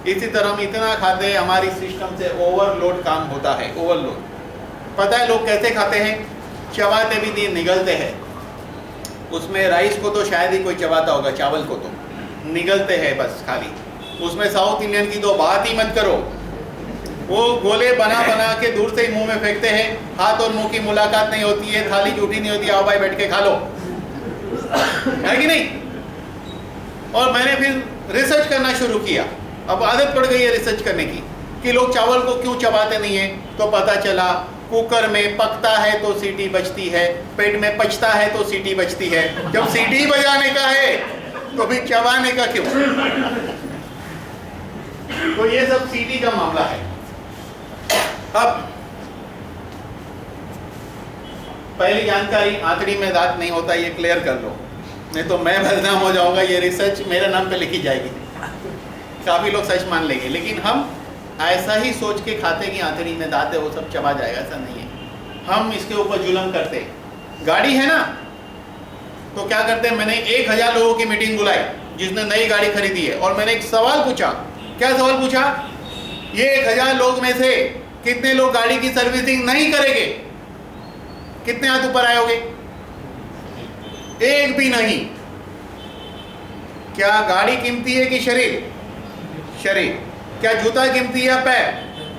इसी तरह हम इतना खाते हैं, हमारी सिस्टम से ओवरलोड काम होता है, ओवरलोड। पता है लोग कैसे खाते हैं? चबाते भी नहीं, निगलते हैं। उसमें राइस को तो शायद ही कोई चबाता होगा, चावल को तो निगलते हैं बस खाली। उसमें साउथ इंडियन की तो बात ही मत करो, वो गोले बना के दूर से ही मुंह में फेंकते हैं। हाथ और मुंह की मुलाकात नहीं होती है, थाली झूठी नहीं होती, आओ भाई बैठ के खा लो, है कि नहीं? और मैंने फिर रिसर्च करना शुरू किया, अब आदत पड़ गई है रिसर्च करने की कि लोग चावल को क्यों चबाते नहीं है। तो पता चला कुकर में पकता है तो सीटी बजती है, पेट में पचता है तो सीटी बजती है। जब सीटी बजाने का है तो भी चबाने का क्यों? तो ये सब सीटी का मामला है। अब पहली जानकारी, आंतड़ी में दांत नहीं होता, ये क्लियर कर लो, नहीं तो मैं बदनाम हो जाऊंगा। ये रिसर्च मेरे नाम पे लिखी जाएगी, काफी लोग सच मान लेंगे। लेकिन हम ऐसा ही सोच के खाते कि आंतड़ी में दांत है वो सब चबा जाएगा, ऐसा नहीं है। हम इसके ऊपर जुल्म करते। गाड़ी है ना, तो क्या करते हैं, मैंने 1000 लोगों की मीटिंग बुलाई जिसने नई गाड़ी खरीदी है, और मैंने एक सवाल पूछा। क्या सवाल पूछा? ये 1000 लोग में से कितने लोग गाड़ी की सर्विसिंग नहीं करेंगे? कितने हाथ ऊपर आए होगे? एक भी नहीं। क्या गाड़ी कीमती है कि शरीर? शरीर। क्या जूता कीमती है या पैर?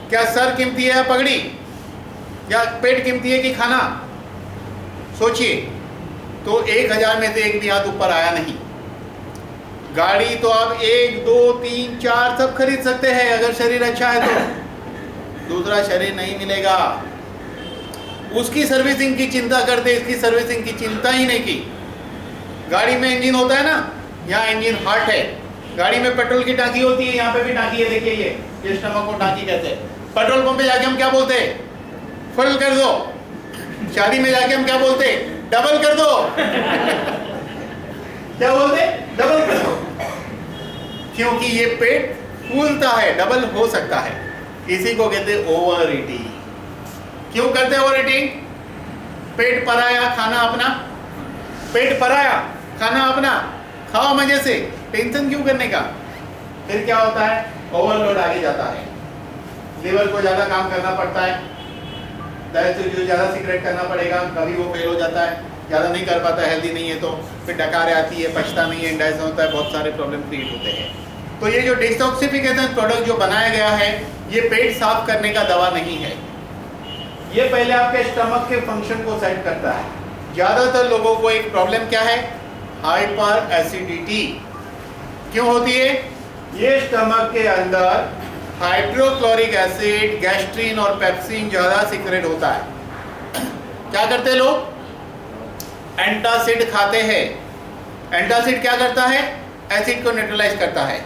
क्या सर कीमती है या पगड़ी? या पेट कीमती है कि खाना? सोचिए। तो 1000 में से एक भी हाथ ऊपर आया नहीं। गाड़ी तो आप 1, 2, 3, 4 सब खरीद सकते हैं अगर शरीर अच्छा है तो। दूसरा शरीर नहीं मिलेगा। उसकी सर्विसिंग की चिंता करते, इसकी सर्विसिंग की चिंता ही नहीं की। गाड़ी में इंजन होता है ना, यहाँ इंजन हार्ट है। गाड़ी में पेट्रोल की टांकी होती है, यहाँ पे भी टांकी है, देखिए ये स्टमक को टांकी कहते हैं। पेट्रोल पंप पे जाके हम क्या बोलते हैं? फुल कर दो। शादी में जाके हम क्या बोलते हैं? डबल कर दो। क्या बोलते? डबल कर दो। क्योंकि ये पेट फूलता है, डबल हो सकता है। इसी को कहते हैं ओवर ईटिंग। क्यों करते हैं ओवर ईटिंग? पेट पराया खाना अपना, पेट पराया खाना अपना, खाओ मजे से, टेंशन क्यों करने का? फिर क्या होता है? ओवरलोड आगे जाता है, लिवर को ज्यादा काम करना पड़ता है, जो ज्यादा सिगरेट करना पड़ेगा, कभी वो फेल हो जाता है, ज्यादा नहीं कर पाता, हेल्दी नहीं है तो फिर डकारें आती है, पछता नहीं है, इंडाइजेशन होता है, बहुत सारे प्रॉब्लम क्रिएट होते हैं। तो ये जो डिटॉक्सिफिकेशन प्रोडक्ट जो बनाया गया है, ये पेट साफ करने का दवा नहीं है। ये पहले आपके स्टमक के फंक्शन को सेट करता है। ज्यादातर लोगों को एक प्रॉब्लम क्या है? Hyper acidity. क्यों होती है? ये स्टमक के अंदर हाइड्रोक्लोरिक एसिड, गैस्ट्रीन और पेप्सिन ज्यादा सीक्रेट होता है। क्या करते हैं लोग? एंटासिड खाते हैं। एंटासिड क्या करता है? एसिड को न्यूट्रलाइज करता है।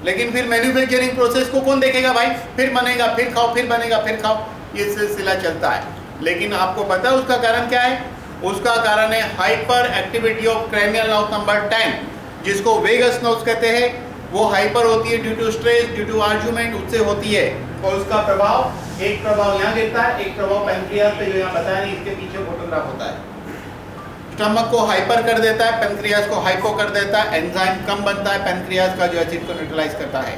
लेकिन फिर मैन्युफैक्चरिंग प्रोसेस को कौन देखेगा भाई? फिर बनेगा, फिर खाओ, फिर बनेगा, फिर खाओ, ये सिलसिला चलता है। लेकिन आपको पता है उसका कारण क्या है? उसका कारण है hyper activity of cranial nerve number 10, जिसको वेगस नर्व्स कहते हैं। वो हाइपर होती है due to stress, due to argument, उससे होती है। और उसका प्रभाव, एक प्रभाव यहाँ गिरता है, एक प्रभाव पैंक्रियास पे जो यहाँ बताया नहीं, इसके पीछे फोटोग्राफ होता है। स्टमक को हाइपर कर देता है, पैंक्रियास को हाइपो कर देता है, एंजाइम कम बनता है पैंक्रियास का जो एसिड को न्यूट्रलाइज करता है।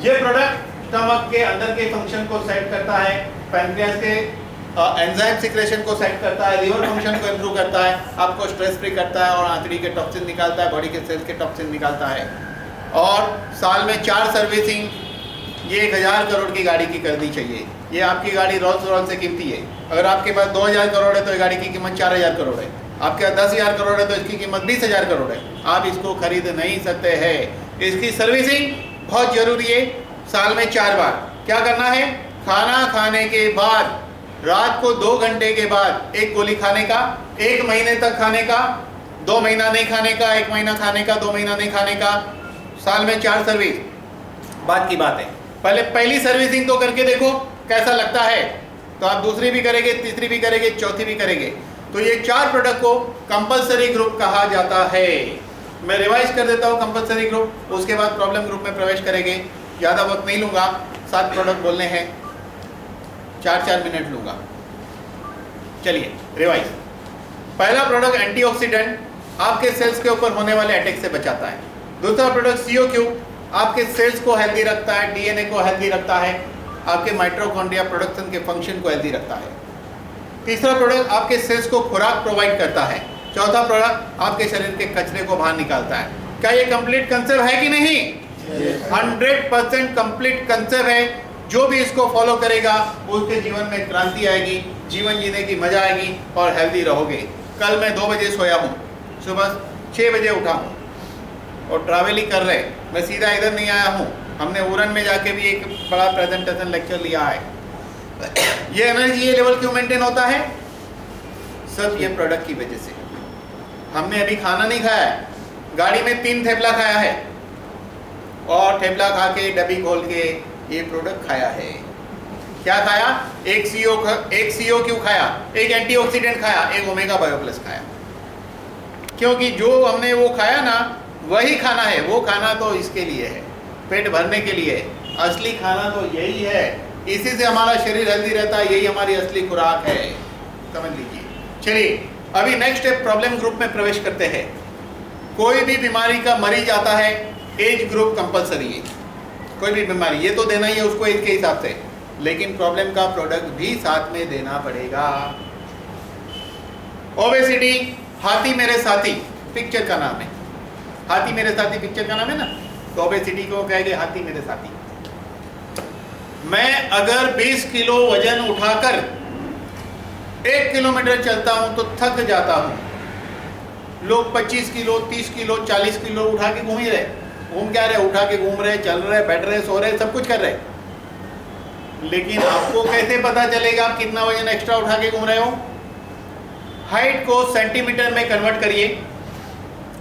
ये प्रोडक्ट स्टमक के अंदर के फंक्शन को सेट करता है, पैंक्रियास के एंजाइम सिक्रेशन को सेट करता है, लिवर फंक्शन को इंप्रूव करता है, आपको स्ट्रेस फ्री करता है और आंतड़ी के टॉक्सिन निकालता है, बॉडी के सेल्स के टॉक्सिन निकालता है। और साल में 4 सर्विसिंग ये 1000 करोड़ की गाड़ी की करनी चाहिए। ये आपकी गाड़ी रोल्स रॉयस से कीमती है। अगर आपके पास 2000 करोड़ है तो ये गाड़ी की कीमत 4000 करोड़ है। आपके पास 10,000 करोड़ है तो इसकी कीमत 20,000 करोड़ है। आप इसको खरीद नहीं सकते हैं। इसकी सर्विसिंग बहुत जरूरी है, साल में 4 बार। क्या करना है? खाना खाने के बाद, रात को 2 घंटे के बाद एक गोली खाने का, 1 महीने तक खाने का, 2 महीना नहीं खाने का, 1 महीना खाने का, 2 महीना नहीं खाने का, साल में 4 सर्विस। बात की बात है, पहले पहली सर्विसिंग तो करके देखो कैसा लगता है, तो आप दूसरी भी करेंगे, तीसरी भी करेंगे, चौथी भी करेंगे। तो ये 4 प्रोडक्ट को कंपलसरी ग्रुप कहा जाता है। मैं रिवाइज कर देता हूँ कंपलसरी ग्रुप, उसके बाद प्रॉब्लम ग्रुप में प्रवेश करेंगे। ज़्यादा वक्त नहीं लूँगा, 7 प्रोडक्ट बोलने हैं, 4-4 मिनट लूँगा। चलिए रिवाइज। पहला प्रोडक्ट एंटीऑक्सीडेंट, आपके सेल्स के ऊपर होने वाले अटैक से बचाता है। दूसरा प्रोडक्ट CO2, आपके सेल्स को हेल्दी रखता है, DNA को हेल्दी रखता है, आपके माइटोकॉन्ड्रिया प्रोडक्शन के फंक्शन को हेल्दी रखता है। तीसरा प्रोडक्ट आपके सेल्स को खुराक प्रोवाइड करता है। चौथा प्रोडक्ट आपके शरीर के कचरे को बाहर निकालता है। क्या ये कंप्लीट कंसेप्ट है कि नहीं? 100% कंप्लीट कंसेप्ट है। जो भी इसको फॉलो करेगा उसके जीवन में क्रांति आएगी, जीवन जीने की मजा आएगी और हेल्दी रहोगे। कल मैं 2 बजे सोया हूँ, सुबह 6 बजे उठा हूँ और ट्रैवल ही कर रहे, मैं सीधा इधर नहीं आया हूँ। हमने उरन में जाके भी एक बड़ा प्रेजेंटेशन लेक्चर लिया है। ये एनर्जी, ये लेवल क्यों मेंटेन होता है? सब ये प्रोडक्ट की वजह से। हमने अभी खाना नहीं खाया है, गाड़ी में 3 थेपला खाया है और थेपला खा के डब्बी खोल के ये प्रोडक्ट खाया है। क्या खाया? एक CO क्यों खाया, एक एंटीऑक्सीडेंट खाया, एक ओमेगा बायो प्लस खाया। क्योंकि जो हमने वो खाया ना, वही खाना है। वो खाना तो इसके लिए है, पेट भरने के लिए है। असली खाना तो यही है, इसी से हमारा शरीर हेल्दी रहता है, यही हमारी असली खुराक है, समझ लीजिए। चलिए अभी नेक्स्ट स्टेप प्रॉब्लम ग्रुप में प्रवेश करते हैं। कोई भी बीमारी का मरीज आता है, एज ग्रुप कंपलसरी है। कोई भी बीमारी ये तो देना ही है उसको एज के हिसाब से, लेकिन प्रॉब्लम का प्रोडक्ट भी साथ में देना पड़ेगा। ओबेसिटी, हाथी मेरे साथी पिक्चर का नाम है। हाथी मेरे साथी पिक्चर का नाम है ना, तो ओबेसिटी को कहेंगे हाथी मेरे साथी। मैं अगर 20 किलो वजन उठाकर 1 किलोमीटर चलता हूं तो थक जाता हूं। लोग 25 किलो, 30 किलो, 40 किलो उठा के घूम ही रहे। घूम क्या रहे? उठा के घूम रहे, चल रहे, बैठ रहे, सो रहे, सब कुछ कर रहे। लेकिन आपको कैसे पता चलेगा आप कितना वजन एक्स्ट्रा उठा के घूम रहे हो? हाइट को सेंटीमीटर में कन्वर्ट करिए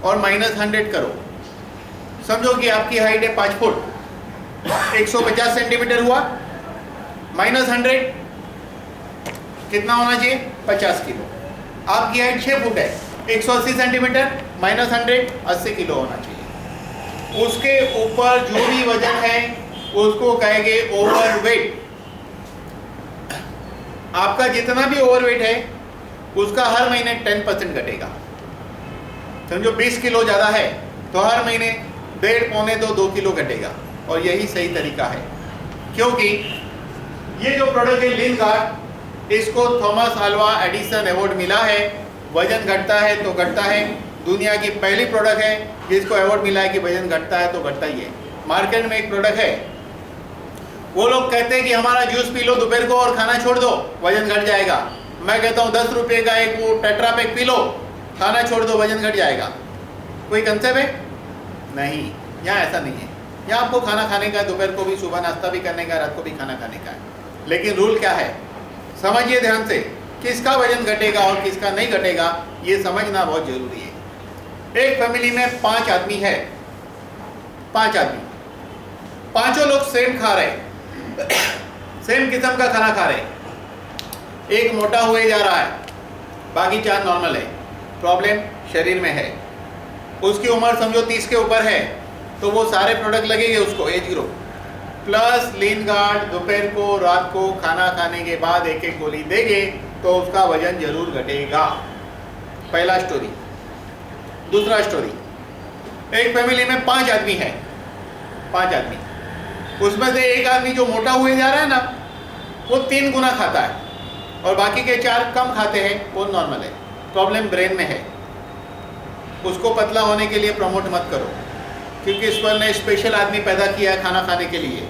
और -100 करो। समझो कि आपकी हाइट है 5 फुट, 150 सेंटीमीटर हुआ, -100 कितना होना चाहिए? 50 किलो। आपकी हाइट 6 फुट है, 180 सेंटीमीटर, -100 80 किलो होना चाहिए। उसके ऊपर जो भी वजन है उसको कहेंगे ओवरवेट। आपका जितना भी ओवरवेट है उसका हर महीने 10% घटेगा। समझो 20 किलो ज़्यादा है तो हर महीने 1.5 पौने 2 किलो घटेगा। और यही सही तरीका है, क्योंकि ये जो प्रोडक्ट है लीन गार्ड, इसको थॉमस अल्वा एडिसन अवार्ड मिला है। वजन घटता है तो घटता है, दुनिया की पहली प्रोडक्ट है जिसको अवार्ड मिला है कि वजन घटता है तो घटता ही है। मार्केट में एक प्रोडक्ट है, वो लोग कहते हैं कि हमारा जूस पी लो दोपहर को और खाना छोड़ दो, वजन घट जाएगा। मैं कहता हूँ 10 रुपये का एक वो टेट्रा पैक पी लो, खाना छोड़ दो, वजन घट जाएगा। कोई कंसेप्ट है? नहीं, यहाँ ऐसा नहीं है। यहाँ आपको खाना खाने का है, दोपहर को भी, सुबह नाश्ता भी करने का, रात को भी खाना खाने का है। लेकिन रूल क्या है समझिए ध्यान से, किसका वजन घटेगा और किसका नहीं घटेगा ये समझना बहुत जरूरी है। एक फैमिली में 5 आदमी है, 5 आदमी, पांचों लोग सेम खा रहे, सेम किस्म का खाना खा रहे। एक मोटा हुए जा रहा है, बाकी 4 नॉर्मल है। प्रॉब्लम शरीर में है। उसकी उम्र समझो 30 के ऊपर है, तो वो सारे प्रोडक्ट लगेंगे उसको, एज ग्रुप प्लस लीन गार्ड। दोपहर को, रात को खाना खाने के बाद 1-1 गोली देंगे तो उसका वजन जरूर घटेगा। पहला स्टोरी। दूसरा स्टोरी, एक फैमिली में 5 आदमी है, 5 आदमी, उसमें से एक आदमी जो मोटा हुए जा रहा है ना, वो 3 गुना खाता है और बाकी के 4 कम खाते हैं, वो नॉर्मल है। प्रॉब्लम ब्रेन में है। उसको पतला होने के लिए प्रमोट मत करो, क्योंकि ईश्वर ने स्पेशल आदमी पैदा किया है खाना खाने के लिए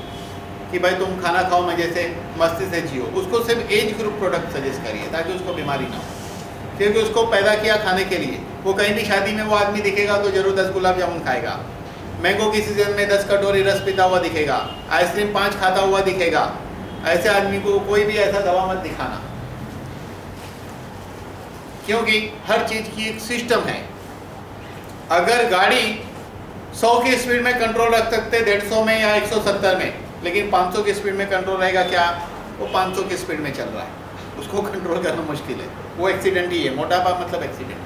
कि भाई तुम खाना खाओ, मजे से, मस्ती से जियो। उसको सिर्फ एज ग्रुप प्रोडक्ट सजेस्ट करिए ताकि उसको बीमारी ना हो, क्योंकि उसको पैदा किया खाने के लिए। वो कहीं भी शादी में वो आदमी दिखेगा तो जरूर 10 गुलाब जामुन खाएगा, मैंगो की सीजन में 10 कटोरी रस पीता हुआ दिखेगा, आइसक्रीम 5 खाता हुआ दिखेगा। ऐसे आदमी को कोई भी ऐसा दवा मत दिखाना, क्योंकि हर चीज की एक सिस्टम है। अगर गाड़ी 100 की स्पीड में कंट्रोल रख सकते 150 में या 170 में, लेकिन 500 की स्पीड में कंट्रोल रहेगा क्या? वो 500 की स्पीड में चल रहा है, उसको कंट्रोल करना मुश्किल है। वो एक्सीडेंट ही है, मोटापा मतलब एक्सीडेंट।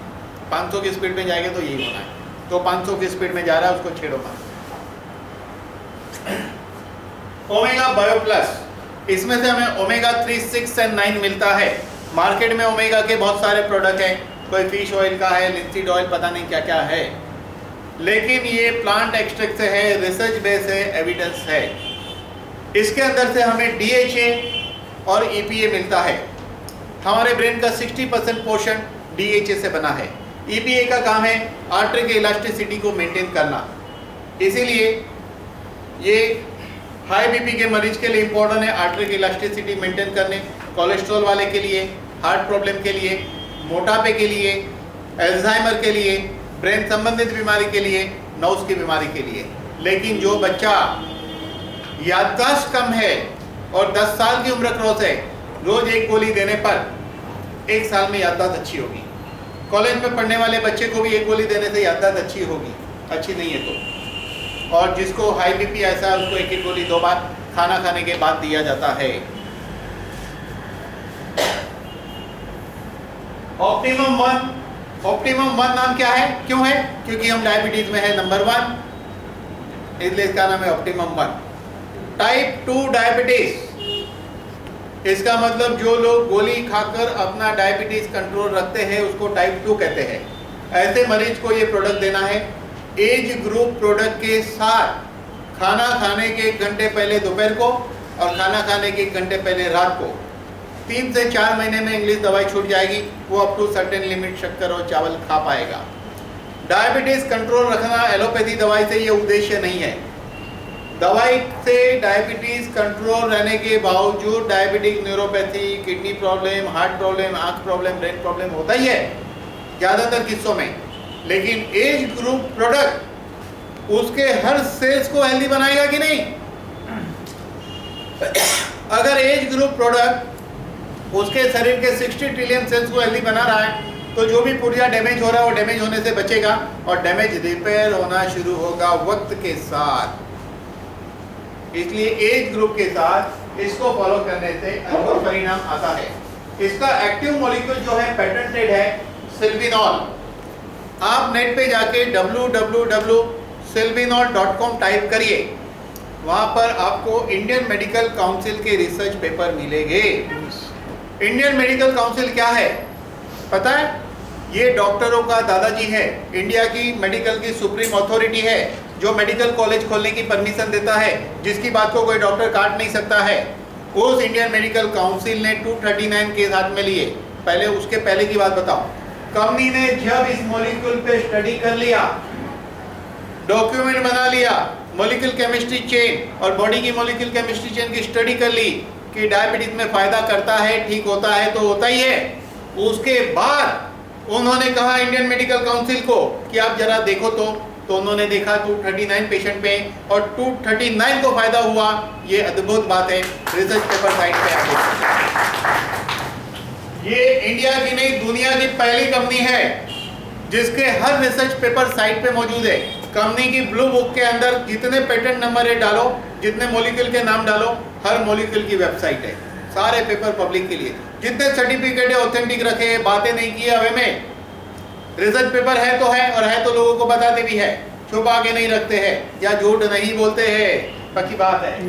500 की स्पीड में जाएगा तो यही होना है। तो 500 की स्पीड में जा रहा है, उसको छेड़ो मत। ओमेगा बायो प्लस, इसमें से हमें ओमेगा 3, 6 और 9 मिलता है। मार्केट में ओमेगा के बहुत सारे प्रोडक्ट हैं, कोई फिश ऑयल का है, लिंसीड ऑयल, पता नहीं क्या क्या है, लेकिन ये प्लांट एक्सट्रैक्ट से है, रिसर्च बेस है, एविडेंस है। इसके अंदर से हमें DHA और EPA मिलता है। हमारे ब्रेन का 60% पोर्शन DHA से बना है। EPA का काम है आर्टरी की इलास्टिसिटी को मेंटेन करना, इसीलिए ये हाई BP के मरीज के लिए इंपॉर्टेंट है, आर्टरी की इलास्टिसिटी मेंटेन करने, कोलेस्ट्रॉल वाले के लिए, हार्ट प्रॉब्लम के लिए, मोटापे के लिए, अल्जाइमर के लिए, ब्रेन संबंधित बीमारी के लिए, नर्व्स की बीमारी के लिए। लेकिन जो बच्चा याददाश्त कम है और 10 साल की उम्र क्रॉस है, रोज 1 गोली देने पर 1 साल में याददाश्त अच्छी होगी। कॉलेज में पढ़ने वाले बच्चे को भी 1 गोली देने से याददाश्त अच्छी होगी, अच्छी नहीं है तो। और जिसको हाई BP ऐसा है उसको 1-1 गोली 2 बार खाना खाने के बाद दिया जाता है। ऑप्टिमम 1 नाम क्या है? क्यों है? क्योंकि हम डायबिटीज में है नंबर 1, इसलिए इसका नाम है ऑप्टिमम 1। टाइप 2 डायबिटीज, इसका मतलब जो लोग गोली खाकर अपना डायबिटीज कंट्रोल रखते हैं उसको टाइप 2 कहते हैं। ऐसे मरीज को ये प्रोडक्ट देना है एज ग्रुप प्रोडक्ट के साथ, खाना खाने के 1 घंटे पहले दोपहर को और खाना खाने के 1 घंटे पहले रात को। 3 से 4 महीने में इंग्लिश दवाई छूट जाएगी, वो अप टू सर्टेन लिमिट शक्कर और चावल खा पाएगा। डायबिटीज कंट्रोल रखना एलोपैथी दवाई से ये उद्देश्य नहीं है। दवाई से डायबिटीज कंट्रोल रहने के बावजूद diabetic neuropathy, kidney problem, heart problem, आंख प्रॉब्लम, ब्रेन प्रॉब्लम होता ही है ज़्यादातर किस्सों में। लेकिन एज ग्रुप प्रोडक्ट उसके हर सेल्स को हेल्दी बनाएगा कि नहीं? अगर एज ग्रुप प्रोडक्ट उसके शरीर के 60 ट्रिलियन सेल्स को हेल्दी बना रहा है, तो जो भी पुर्जा डैमेज हो रहा है वो डैमेज होने से बचेगा और डैमेज रिपेयर होना शुरू होगा वक्त के साथ। इसलिए एज ग्रुप के साथ इसको फॉलो करने से अद्भुत परिणाम आता है। इसका एक्टिव मॉलिक्यूल जो है पेटेंटेड है सिल्विनॉल। आप नेट पे जाके www.silvinol.com टाइप करिए, वहां पर आपको इंडियन मेडिकल काउंसिल के रिसर्च पेपर मिलेंगे। इंडियन मेडिकल काउंसिल क्या है पता है? ये डॉक्टरों का दादाजी है, इंडिया की मेडिकल की सुप्रीम अथॉरिटी है, जो मेडिकल कॉलेज खोलने की परमिशन देता है, जिसकी बात को कोई डॉक्टर काट नहीं सकता है। उस इंडियन मेडिकल काउंसिल ने 239 केस हाथ में लिए। पहले उसके पहले की बात बताओ। कंपनी ने जब इस मॉलिक्यूल पे स्टडी कर लिया, डॉक्यूमेंट बना लिया, मॉलिक्यूल केमिस्ट्री चेन और बॉडी की मॉलिक्यूल केमिस्ट्री चेन की स्टडी कर ली कि डायबिटीज में फायदा करता है, ठीक होता है, तो होता ही है। उसके बाद उन्होंने कहा इंडियन मेडिकल काउंसिल को कि आप जरा देखो तो उन्होंने देखा 239 पेशेंट पे और 239 को फायदा हुआ। ये अद्भुत बात है। रिसर्च पेपर साइट पे आगे, ये इंडिया की नहीं दुनिया की पहली कंपनी है जिसके हर रिसर्च पेपर साइट पे मौजूद है। कंपनी की ब्लू बुक के अंदर जितने पेटेंट नंबर है डालो, जितने मॉलिक्यूल के नाम डालो, हर मॉलिक्यूल की वेबसाइट है। सारे पेपर पब्लिक के लिए, जितने सर्टिफिकेट है ऑथेंटिक रखे, बातें नहीं की हवे में। रिसर्च पेपर है तो है, और है तो लोगों को बताते भी है, छुपा के नहीं रखते हैं या झूठ नहीं बोलते हैं, पक्की बात है।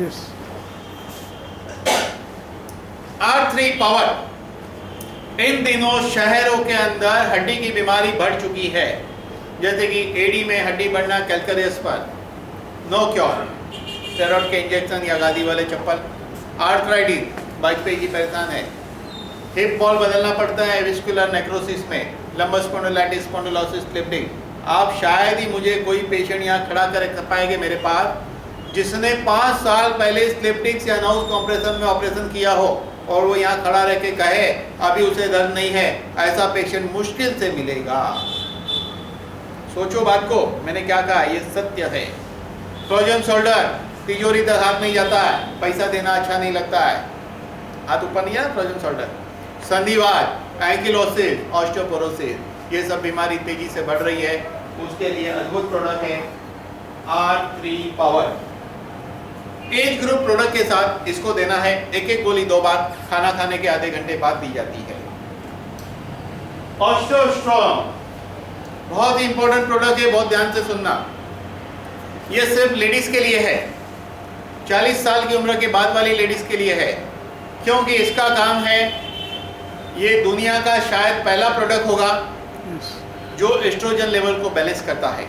R3 power. इन दिनों शहरों के अंदर हड्डी की बीमारी बढ़ चुकी है, जैसे कि एडी में हड्डी बढ़ना, कैलकुलस पर नो क्योर, स्टेरॉइड के इंजेक्शन या गादी वाले चप्पल। आर्थराइटिस, बाजपेयी जी परेशान है। हिप बॉल बदलना पड़ता है विस्कुलर नेक्रोसिस में, लंबस स्पॉन्डिलाइटिस, स्पॉन्डिलोसिस, स्लिप। आप शायद ही मुझे कोई पेशेंट यहाँ खड़ा कर पाएंगे मेरे पास जिसने 5 साल पहले स्लिप डिस्क या नाउस कॉम्प्रेशन में ऑपरेशन किया हो और वो यहाँ खड़ा रह के कहे अभी उसे दर्द नहीं है। ऐसा पेशेंट मुश्किल से मिलेगा। सोचो बात को, मैंने क्या कहा, ये सत्य है। फ्रोजन शोल्डर, तिजोरी तक हाथ नहीं जाता है, पैसा देना अच्छा नहीं लगता है, हाथ ऊपर नहीं आया, फ्रोजन शोल्डर। संधिवात, एंकिलोसिस, ऑस्टियोपोरोसिस, ये सब बीमारी तेजी से बढ़ रही है। उसके लिए अद्भुत प्रोडक्ट है R3 power. Age group product के साथ इसको देना है। एक एक गोली 2 बार खाना खाने के आधे घंटे बाद दी जाती है। ऑस्टियोस्ट्रॉन्ग बहुत ही इंपॉर्टेंट प्रोडक्ट है, बहुत ध्यान से सुनना। ये सिर्फ लेडीज के लिए है, 40 साल की उम्र के बाद वाली लेडीज के लिए है, क्योंकि इसका काम है, ये दुनिया का शायद पहला प्रोडक्ट होगा जो एस्ट्रोजन लेवल को बैलेंस करता है।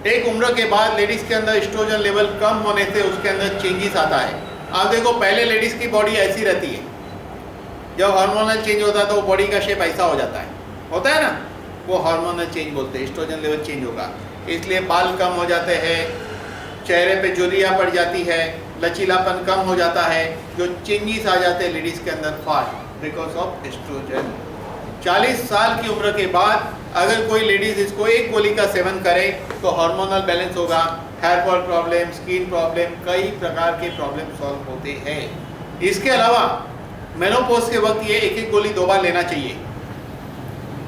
एक उम्र के बाद लेडीज के अंदर एस्ट्रोजन लेवल कम होने से उसके अंदर चेंजेस आता है। आप देखो, पहले लेडीज की बॉडी ऐसी रहती है, जब हार्मोनल चेंज होता है तो बॉडी का शेप ऐसा हो जाता है, होता है ना, वो हार्मोनल चेंज बोलते हैं, एस्ट्रोजन लेवल चेंज होगा। इसलिए बाल कम हो जाते हैं, चेहरे पे झुर्रियाँ पड़ जाती है, लचीलापन कम हो जाता है, जो चेंजेस आ जाते हैं लेडीज के अंदर फास्ट बिकॉज ऑफ एस्ट्रोजन। 40 साल की उम्र के बाद अगर कोई लेडीज इसको एक गोली का सेवन करे तो हार्मोनल बैलेंस होगा, hair fall problem, skin problem, कई प्रकार के प्रॉब्लम सॉल्व होते हैं। इसके अलावा मेनोपॉज के वक्त ये एक एक गोली 2 बार लेना चाहिए।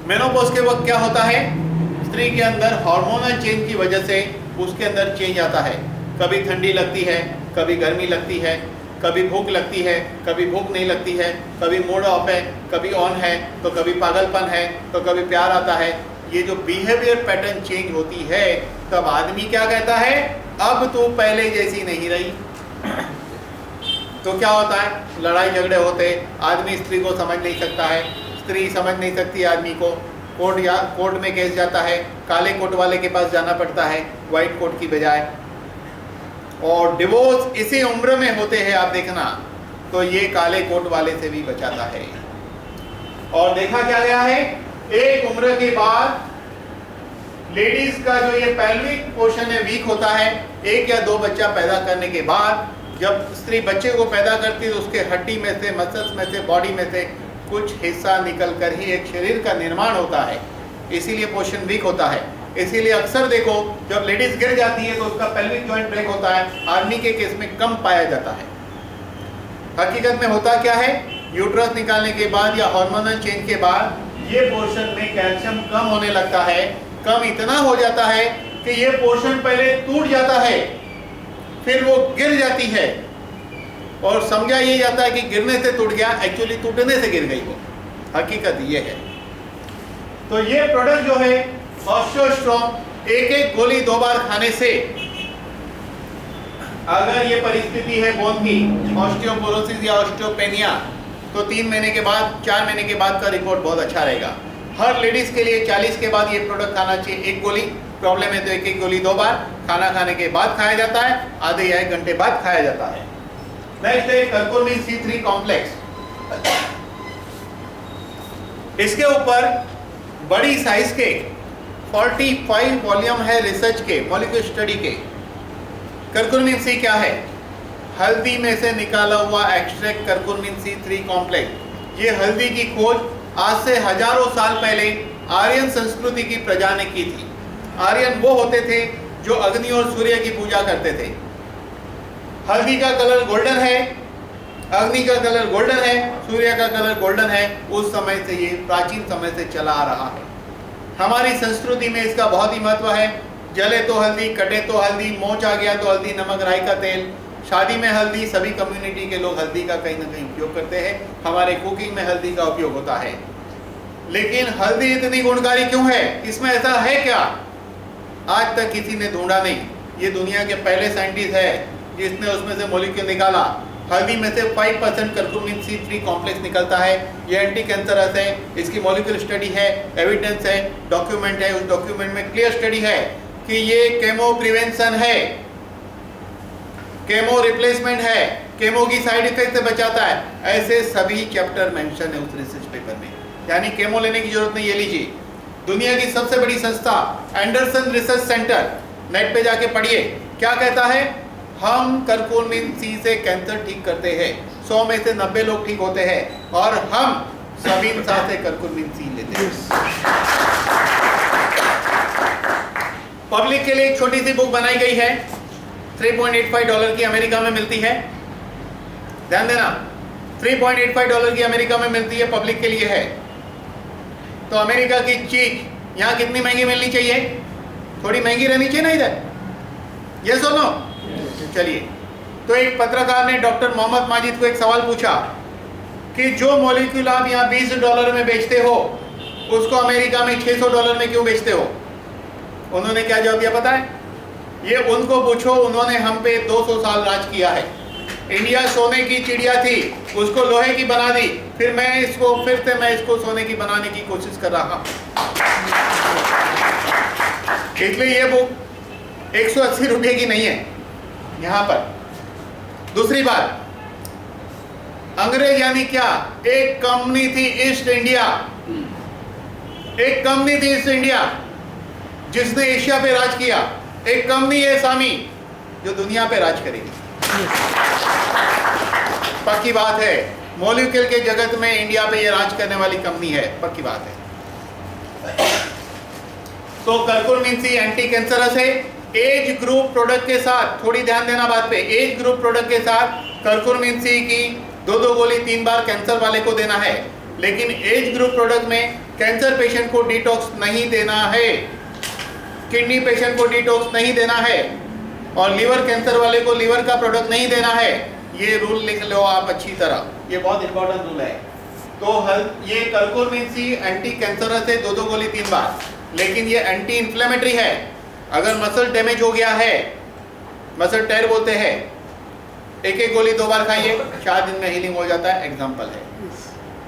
मेनोपॉज के वक्त क्या होता है, स्त्री के अंदर हार्मोनल चेंज की वजह से उसके अंदर चेंज आता है। कभी ठंडी लगती है, कभी गर्मी लगती है, कभी भूख लगती है, कभी भूख नहीं लगती है, कभी मूड ऑफ है, कभी ऑन है, तो कभी पागलपन है, तो कभी प्यार आता है। ये जो बिहेवियर पैटर्न चेंज होती है, तब आदमी क्या कहता है, अब तो पहले जैसी नहीं रही। तो क्या होता है, लड़ाई झगड़े होते, आदमी स्त्री को समझ नहीं सकता है, स्त्री समझ नहीं सकती आदमी को। कोर्ट में केस जाता है, काले कोट वाले के पास जाना पड़ता है व्हाइट कोट की बजाय। और डिवोर्स इसी उम्र में होते हैं, आप देखना। तो ये काले कोट वाले से भी बचाता है। और देखा क्या गया है, एक उम्र के बाद लेडीज का जो ये पेल्विक पोर्शन है वीक होता है। 1 या 2 बच्चा पैदा करने के बाद जब स्त्री बच्चे को पैदा करती है तो उसके हड्डी में से, मसल्स में से, बॉडी में से कुछ हिस्सा निकल कर ही एक शरीर का निर्माण होता है, इसीलिए पोर्शन वीक होता है। इसीलिए अक्सर देखो जब लेडीज गिर जाती है तो उसका पेल्विक जॉइंट ब्रेक होता है, आदमी के केस में कम पाया जाता है। हकीकत में होता क्या है, यूट्रस निकालने के बाद या हार्मोनल चेंज के बाद ये पोर्शन में कैल्शियम कम होने लगता है। कम इतना हो जाता है कि ये पोर्शन पहले टूट जाता है, फिर वो गिर जाती है और समझा ये जाता है कि गिरने से टूट गया, एक्चुअली टूटने से गिर गई वो। हकीकत ये है। तो ये प्रोडक्ट जो है ऑस्टियोस्ट्रॉन्ग, एक गोली 2 बार खाने से अगर ये परिस्थिति है बोन की ऑस्टियोपोरोसिस या ऑस्टियोपेनिया, तो 3 महीने के बाद, 4 महीने के बाद का रिपोर्ट बहुत अच्छा रहेगा। हर लेडीज के लिए 40 के बाद ये प्रोडक्ट खाना चाहिए। 1 गोली प्रॉब्लम है तो 1 गोली 2 बार खाना खाने के बाद खाया जाता है, आधे या 1 घंटे बाद खाया जाता है। नेक्स्ट है कर्कुमिन C3 कॉम्प्लेक्स। इसके ऊपर बड़ी साइज के 45 वॉल्यूम है रिसर्च के, मॉलिक्यूलर स्टडी के। कर्कुमिन C क्या है? हल्दी में से निकाला हुआ एक्सट्रैक्ट कर्कुमिन C3 कॉम्प्लेक्स। ये हल्दी की खोज आज से हजारों साल पहले आर्यन संस्कृति की प्रजा ने की थी। आर्यन वो होते थे जो अग्नि और सूर्य की पूजा करते थे। हल्दी का कलर गोल्डन है, अग्नि का कलर गोल्डन है, सूर्य का कलर गोल्डन है। उस समय से ये प्राचीन समय से चला आ रहा है। हमारी संस्कृति में इसका बहुत ही महत्व है। जले तो हल्दी, कटे तो हल्दी, मोच आ गया तो हल्दी, नमक, राई का तेल। शादी में हल्दी, सभी कम्युनिटी के लोग हल्दी का कहीं ना कहीं उपयोग करते हैं। हमारे कुकिंग में हल्दी का उपयोग होता है। लेकिन हल्दी इतनी गुणकारी क्यों है? इसमें ऐसा है क्या? आज तक किसी ने ढूंढा नहीं। ये दुनिया के पहले साइंटिस्ट है जिसने उसमें से मॉलिक्यूल निकाला। हल्दी में से 5% कर्कुमिन C3 कॉम्प्लेक्स निकलता है। ये एंटी कैंसरस है। इसकी मॉलिक्यूलर स्टडी है, एविडेंस है, डॉक्यूमेंट है। उस डॉक्यूमेंट में क्लियर स्टडी है कि ये केमो प्रिवेंशन है, केमो रिप्लेसमेंट है, केमो की साइड इफेक्ट से बचाता है। ऐसे सभी चैप्टर मेंशन है उस रिसर्च पेपर में। यानी केमो लेने की जरूरत नहीं। ये लीजिए, दुनिया की सबसे बड़ी संस्था एंडरसन रिसर्च सेंटर, नेट पे जाके पढ़िए क्या कहता है। हम कर्कुमिन C से कैंसर ठीक करते हैं। 100 में से 90 लोग ठीक होते हैं और हम सभी से कर्कुमिन C लेते हैं। पब्लिक के लिए एक छोटी सी बुक बनाई गई है, $3.85 की अमेरिका में मिलती है। ध्यान देना, $3.85 की अमेरिका में मिलती है, पब्लिक के लिए है। तो अमेरिका की चीज यहाँ कितनी महंगी मिलनी चाहिए? थोड़ी महंगी रहनी चाहिए ना इधर? ये सुनो। चलिए, तो एक पत्रकार ने डॉक्टर मोहम्मद माजिद को एक सवाल पूछा कि जो मॉलिक्यूल आप यहाँ $20 में बेचते हो उसको अमेरिका में $600 में क्यों बेचते हो? उन्होंने क्या जवाब दिया पता है? ये उनको पूछो, उन्होंने हम पे 200 साल राज किया है। इंडिया सोने की चिड़िया थी, उसको लोहे की बना दी, फिर मैं इसको सोने की बनाने की कोशिश कर रहा हूं। इसलिए ये बुक 180 रुपये की नहीं है यहां पर। दूसरी बात, अंग्रेज यानी क्या? एक कंपनी थी ईस्ट इंडिया, एक कंपनी थी ईस्ट इंडिया जिसने एशिया पे राज किया। एक कंपनी है सामी जो दुनिया पे राज करेगी। पक्की बात है, मॉलिक्यूल के जगत में इंडिया पे ये राज करने वाली कंपनी है, पक्की बात है। तो कर्कुमिन C एंटी कैंसरस है। एज ग्रुप प्रोडक्ट के साथ, थोड़ी ध्यान देना बात पे, एज ग्रुप प्रोडक्ट के साथ कर्कुमिन C की 2 गोली 3 बार कैंसर वाले को देना है। लेकिन एज ग्रुप प्रोडक्ट में कैंसर पेशेंट को डिटॉक्स नहीं देना है, किडनी पेशेंट को डिटॉक्स नहीं देना है, और लिवर कैंसर वाले को लिवर का प्रोडक्ट नहीं देना है। ये रूल लिख लो आप अच्छी तरह, ये बहुत इंपॉर्टेंट रूल है। तो ये कर्कुमिन C एंटी कैंसरस है, 2 गोली 3 बार, लेकिन ये एंटी इन्फ्लेमेटरी है। अगर मसल डैमेज हो गया है, मसल टेयर बोलते हैं, 1 गोली 2 बार खाइए, 4 दिन में हीलिंग हो जाता है। एग्जाम्पल है।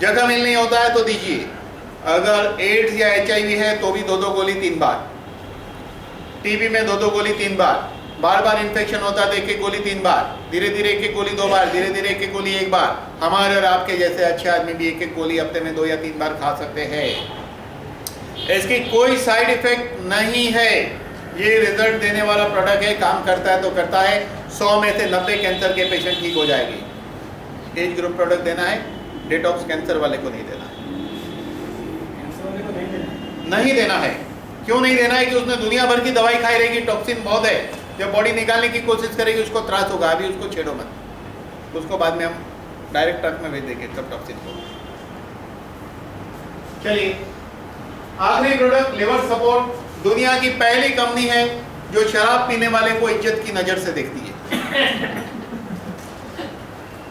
जख्म हील नहीं होता है तो दीजिए। अगर एड्स या HIV है तो भी 2 गोली 3 बार, टीबी में 2 गोली 3 बार, बार बार इन्फेक्शन होता है तो एक एक गोली 3 बार, धीरे धीरे एक एक गोली 2 बार, धीरे धीरे एक एक गोली 1 बार। हमारे और आपके जैसे अच्छे आदमी भी एक एक गोली हफ्ते में 2 या 3 बार खा सकते हैं। इसकी कोई साइड इफेक्ट नहीं है। ये रिजल्ट देने वाला प्रोडक्ट है, काम करता है तो करता है। 100 में से 90 कैंसर के पेशेंट ठीक हो जाएगी। एज ग्रुप प्रोडक्ट देना है, डिटॉक्स कैंसर वाले को नहीं देना है। नहीं देना है। क्यों नहीं देना है? कि उसने दुनिया भर की दवाई खाई रहेगी, टॉक्सिन बहुत है। जब बॉडी निकालने की कोशिश करेगी उसको त्रास होगा। अभी उसको छेड़ो मत, उसको बाद में हम डायरेक्ट ट्रक में भेज देंगे सब टॉक्सिन को। चलिए आखिरी प्रोडक्ट, लिवर सपोर्ट। दुनिया की पहली कंपनी है जो शराब पीने वाले को इज्जत की नजर से देखती है।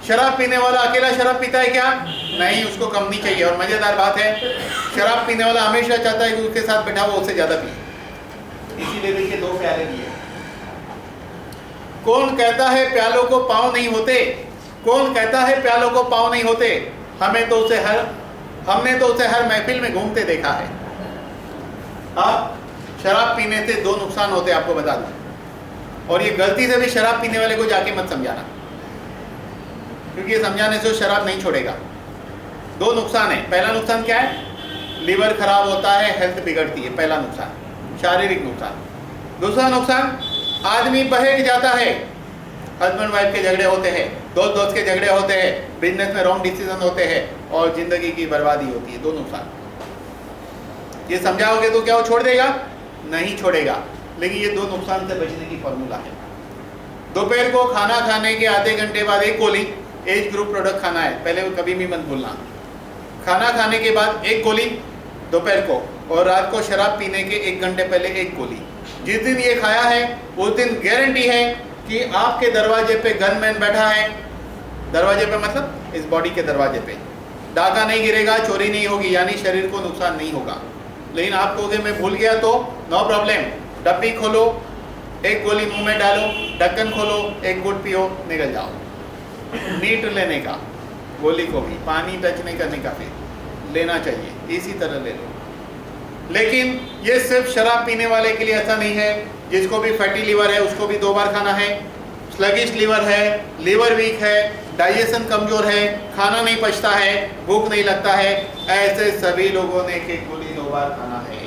शराब पीने वाला अकेला शराब पीता है क्या? नहीं, उसको कंपनी चाहिए। और मजेदार बात है, शराब पीने वाला हमेशा चाहता है कि उसके साथ बैठा वो उससे ज्यादा पिए। इसीलिए देखिए 2 प्याले दिए। कौन कहता है प्यालों को पाँव नहीं होते? कौन कहता है प्यालों को पाँव नहीं होते? हमने तो उसे हर महफिल में घूमते देखा है। अब शराब पीने से 2 नुकसान होते आपको बता दूं, और ये गलती से भी शराब पीने वाले को जाके मत समझाना, क्योंकि ये समझाने से वो शराब नहीं छोड़ेगा। 2 नुकसान है। पहला नुकसान क्या है? लीवर खराब होता है, हेल्थ बिगड़ती है। पहला नुकसान, शारीरिक नुकसान। दूसरा नुकसान, आदमी बहक जाता है। हस्बैंड वाइफ के झगड़े होते हैं, दोस्त के झगड़े होते हैं, बिजनेस में रॉन्ग डिसीजन होते हैं और जिंदगी की बर्बादी होती है। 2 नुकसान। ये समझाओगे तो क्या वो छोड़ देगा? नहीं छोड़ेगा। लेकिन ये 2 नुकसान से बचने की फॉर्मूला है। दोपहर को खाना खाने के आधे घंटे बाद 1 गोली एज ग्रुप प्रोडक्ट खाना है। पहले वो कभी भी मत भूलना। खाना खाने के बाद 1 गोली दोपहर को, और रात को शराब पीने के 1 घंटे पहले 1 गोली। जिस दिन ये खाया है उस दिन गारंटी है कि आपके दरवाजे पे गनमैन बैठा है। दरवाजे पे मतलब इस बॉडी के दरवाजे पे। डाका नहीं गिरेगा, चोरी नहीं होगी, यानी शरीर को नुकसान नहीं होगा। लेकिन आप कहोगे मैं भूल गया तो नो प्रॉब्लम। डब्बी खोलो, 1 गोली मुंह में डालो, ढक्कन खोलो, 1 गुट पियो, निकल जाओ। नीट लेने का, गोली को भी पानी टच नहीं करने का, फिर लेना चाहिए। इसी तरह ले लो। लेकिन ये सिर्फ शराब पीने वाले के लिए ऐसा नहीं है। जिसको भी फैटी लीवर है उसको भी 2 बार खाना है। स्लगिश लीवर है, लीवर वीक है, डाइजेशन कमजोर है, खाना नहीं पचता है, भूख नहीं लगता है, ऐसे सभी लोगों ने 1 गोली 2 बार खाना है।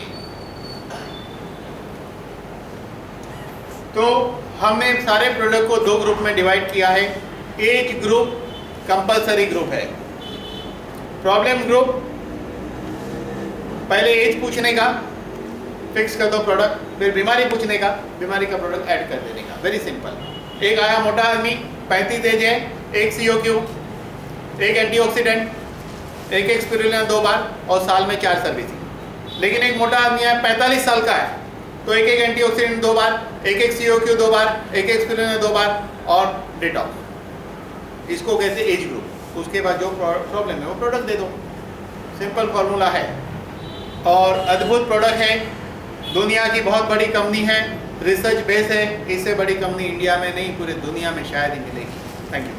तो हमने सारे प्रोडक्ट को 2 ग्रुप में डिवाइड किया है। एज ग्रुप कंपलसरी ग्रुप है। प्रॉब्लम ग्रुप, पहले एज पूछने का, फिक्स कर दो प्रोडक्ट, फिर बीमारी पूछने का, बीमारी का प्रोडक्ट ऐड कर देने का। Very simple. एक आया मोटा आदमी, 35 एज है, 1 CO2, 1 एंटीऑक्सीडेंट, 1 स्पिरुलिना 2 बार और साल में 4 सर्विसिंग। लेकिन एक मोटा आदमी है, 45 साल का है, तो 1 एंटीऑक्सीडेंट 2 बार, 1 CO2 2 बार, 1 स्पिरुलिना 2 बार और डिटॉक्स। इसको कहते एज ग्रुप। उसके बाद जो प्रॉब्लम है वो प्रोडक्ट दे दो। सिंपल फॉर्मूला है और अद्भुत प्रोडक्ट है। दुनिया की बहुत बड़ी कंपनी है, रिसर्च बेस है। इससे बड़ी कंपनी इंडिया में नहीं पूरे दुनिया में शायद ही मिलेगी। Thank you.